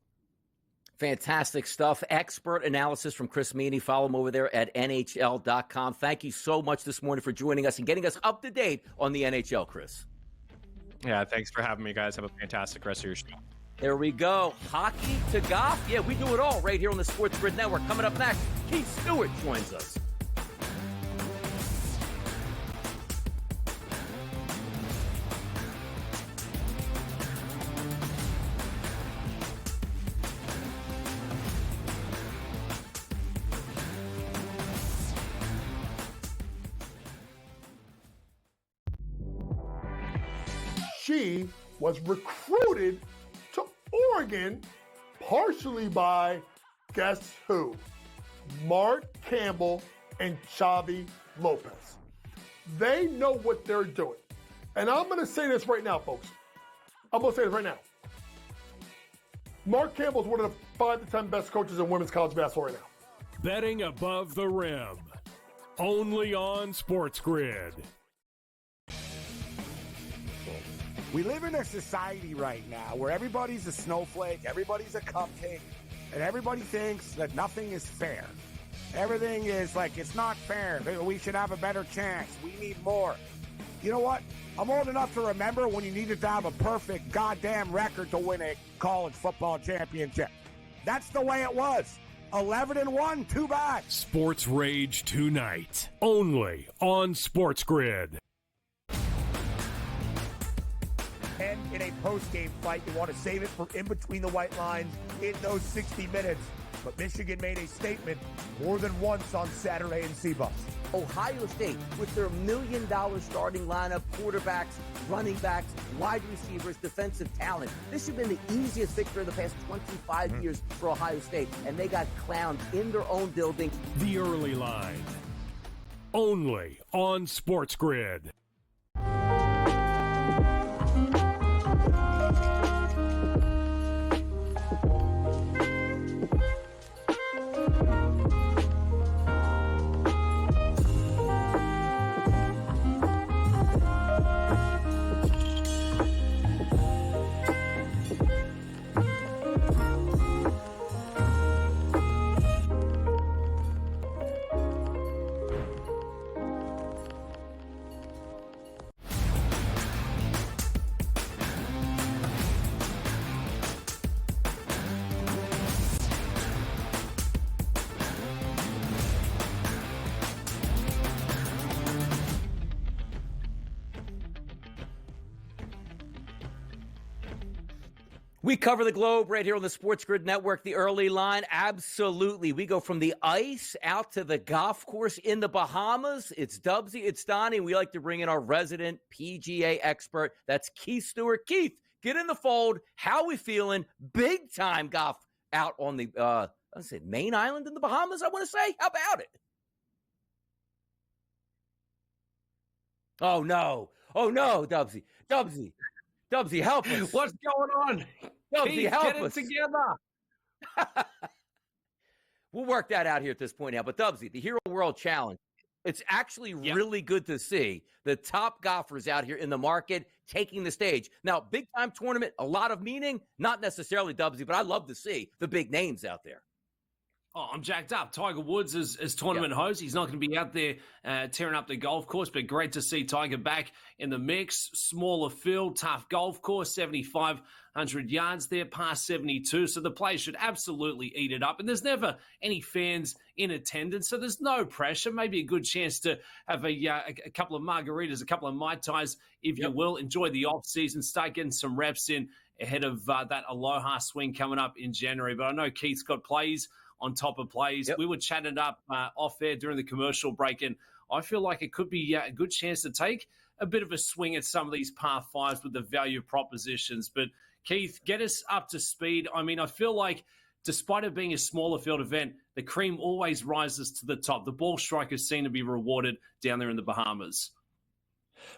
Fantastic stuff. Expert analysis from Chris Meany. Follow him over there at NHL.com. Thank you so much this morning for joining us and getting us up to date on the NHL, Chris. Yeah, thanks for having me, guys. Have a fantastic rest of your show. There we go. Hockey to golf. Yeah, we do it all right here on the Sports Grid Network. Coming up next, Keith Stewart joins us. She was recruited to Oregon partially by, guess who? Mark Campbell and Xavi Lopez. They know what they're doing. And I'm going to say this right now, folks. I'm going to say this right now. Mark Campbell is one of the 5 to 10 best coaches in women's college basketball right now. Betting above the rim. Only on Sports Grid. We live in a society right now where everybody's a snowflake, everybody's a cupcake, and everybody thinks that nothing is fair. Everything is like, it's not fair. We should have a better chance. We need more. You know what? I'm old enough to remember when you needed to have a perfect goddamn record to win a college football championship. That's the way it was. 11-1, too bad. Sports Rage tonight, only on Sports Grid. And in a post-game fight, you want to save it for in between the white lines in those 60 minutes. But Michigan made a statement more than once on Saturday in Seabus. Ohio State, with their $1 million starting lineup, quarterbacks, running backs, wide receivers, defensive talent. This should have been the easiest victory of the past 25 years for Ohio State, and they got clowned in their own building. The Early Line, only on Sports Grid. We cover the globe right here on the Sports Grid Network, the early line. Absolutely. We go from the ice out to the golf course in the Bahamas. It's Dubsy, it's Donnie. We like to bring in our resident PGA expert. That's Keith Stewart. Keith, get in the fold. How we feeling? Big time golf out on the, main island in the Bahamas, I want to say. How about it? Oh, no, Dubsy, help us. What's going on? Dubsy, Keith, help get us. it together. We'll work that out here at this point now. But Dubsy, the Hero World Challenge, it's actually really good to see the top golfers out here in the market taking the stage. Now, big-time tournament, a lot of meaning, not necessarily Dubsy, but I love to see the big names out there. Oh, I'm jacked up. Tiger Woods as tournament host. He's not going to be out there tearing up the golf course, but great to see Tiger back in the mix. Smaller field, tough golf course, 7,500 yards there, past 72. So the players should absolutely eat it up. And there's never any fans in attendance, so there's no pressure. Maybe a good chance to have a couple of margaritas, a couple of Mai Tais, if you will. Enjoy the off-season, start getting some reps in ahead of that Aloha swing coming up in January. But I know Keith's got plays on top of plays. We were chatting up off air during the commercial break, and I feel like it could be a good chance to take a bit of a swing at some of these par fives with the value propositions. But Keith, get us up to speed. I mean, I feel like despite it being a smaller field event, the cream always rises to the top. The ball strikers seem to be rewarded down there in the Bahamas.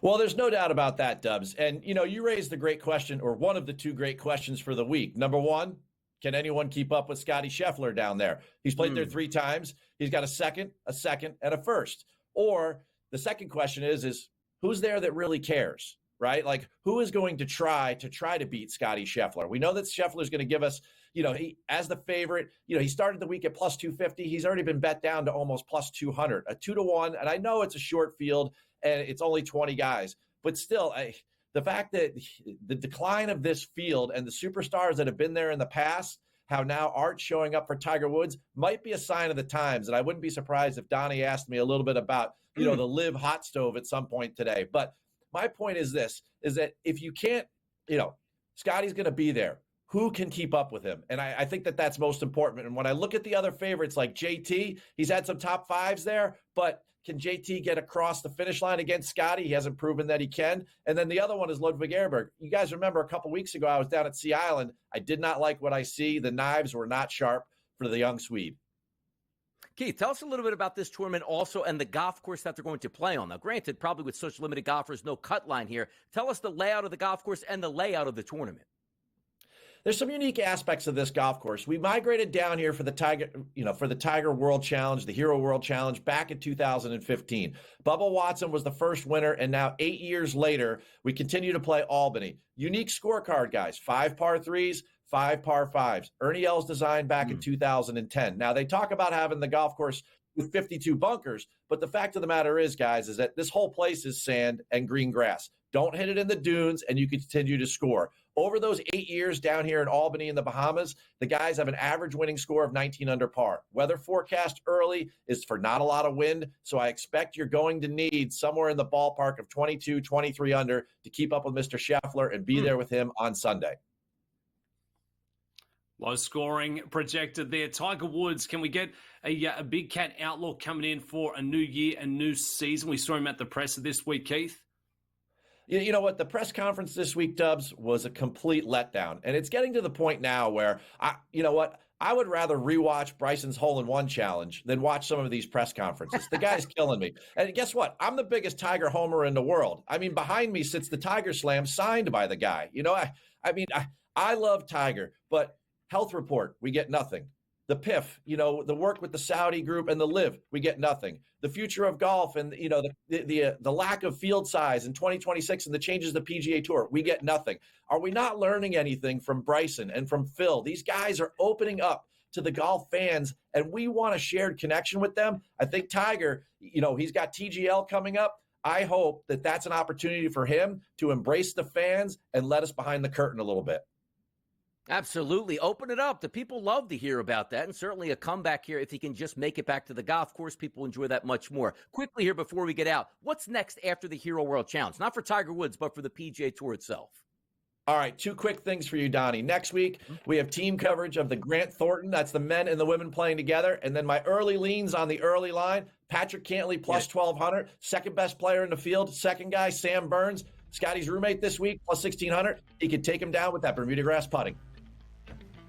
Well, there's no doubt about that, Dubs. And, you raised the great question, or one of the two great questions for the week. Number one, can anyone keep up with Scotty Scheffler down there? He's played there 3 times. He's got a second, and a first. Or the second question is who's there that really cares, right? Like, who is going to try to beat Scotty Scheffler? We know that Scheffler is going to give us, he as the favorite, he started the week at plus 250. He's already been bet down to almost plus 200, a 2-to-1. And I know it's a short field and it's only 20 guys, but still, the fact that the decline of this field and the superstars that have been there in the past, how now Art's showing up for Tiger Woods, might be a sign of the times. And I wouldn't be surprised if Donnie asked me a little bit about, the live hot stove at some point today. But my point is this, is that if you can't, Scotty's going to be there. Who can keep up with him? And I think that that's most important. And when I look at the other favorites like JT, he's had some top fives there, but can JT get across the finish line against Scotty? He hasn't proven that he can. And then the other one is Ludwig Ehrberg. You guys remember a couple weeks ago, I was down at Sea Island. I did not like what I see. The knives were not sharp for the young Swede. Keith, tell us a little bit about this tournament also and the golf course that they're going to play on. Now, granted, probably with such limited golfers, no cut line here. Tell us the layout of the golf course and the layout of the tournament. There's some unique aspects of this golf course. We migrated down here for the Tiger World Challenge, the Hero World Challenge back in 2015. Bubba Watson was the first winner, and now 8 years later, we continue to play Albany. Unique scorecard, guys. 5 par 3s, 5 par 5s. Ernie Els designed back in 2010. Now, they talk about having the golf course with 52 bunkers, but the fact of the matter is, guys, is that this whole place is sand and green grass. Don't hit it in the dunes, and you can continue to score. Over those 8 years down here in Albany in the Bahamas, the guys have an average winning score of 19 under par. Weather forecast early is for not a lot of wind, so I expect you're going to need somewhere in the ballpark of 22, 23 under to keep up with Mr. Scheffler and be there with him on Sunday. Low scoring projected there. Tiger Woods, can we get a big cat outlook coming in for a new year, a new season? We saw him at the presser this week, Keith. You know what? The press conference this week, Dubs, was a complete letdown. And it's getting to the point now where, I would rather rewatch Bryson's hole-in-one challenge than watch some of these press conferences. The guy's killing me. And guess what? I'm the biggest Tiger homer in the world. I mean, behind me sits the Tiger Slam signed by the guy. I love Tiger, but health report, we get nothing. The PIF, the work with the Saudi group and the LIV, we get nothing. The future of golf and, the lack of field size in 2026 and the changes to the PGA Tour, we get nothing. Are we not learning anything from Bryson and from Phil? These guys are opening up to the golf fans, and we want a shared connection with them. I think Tiger, he's got TGL coming up. I hope that that's an opportunity for him to embrace the fans and let us behind the curtain a little bit. Absolutely. Open it up. The people love to hear about that, and certainly a comeback here. If he can just make it back to the golf course, people enjoy that much more. Quickly here before we get out, what's next after the Hero World Challenge? Not for Tiger Woods, but for the PGA Tour itself. All right, 2 quick things for you, Donnie. Next week, we have team coverage of the Grant Thornton. That's the men and the women playing together. And then my early leans on the early line, Patrick Cantley plus 1,200. Second best player in the field. Second guy, Sam Burns, Scotty's roommate this week, plus 1,600. He could take him down with that Bermuda grass putting.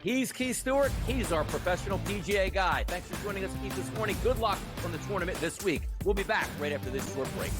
He's Keith Stewart. He's our professional PGA guy. Thanks for joining us, Keith, this morning. Good luck on the tournament this week. We'll be back right after this short break.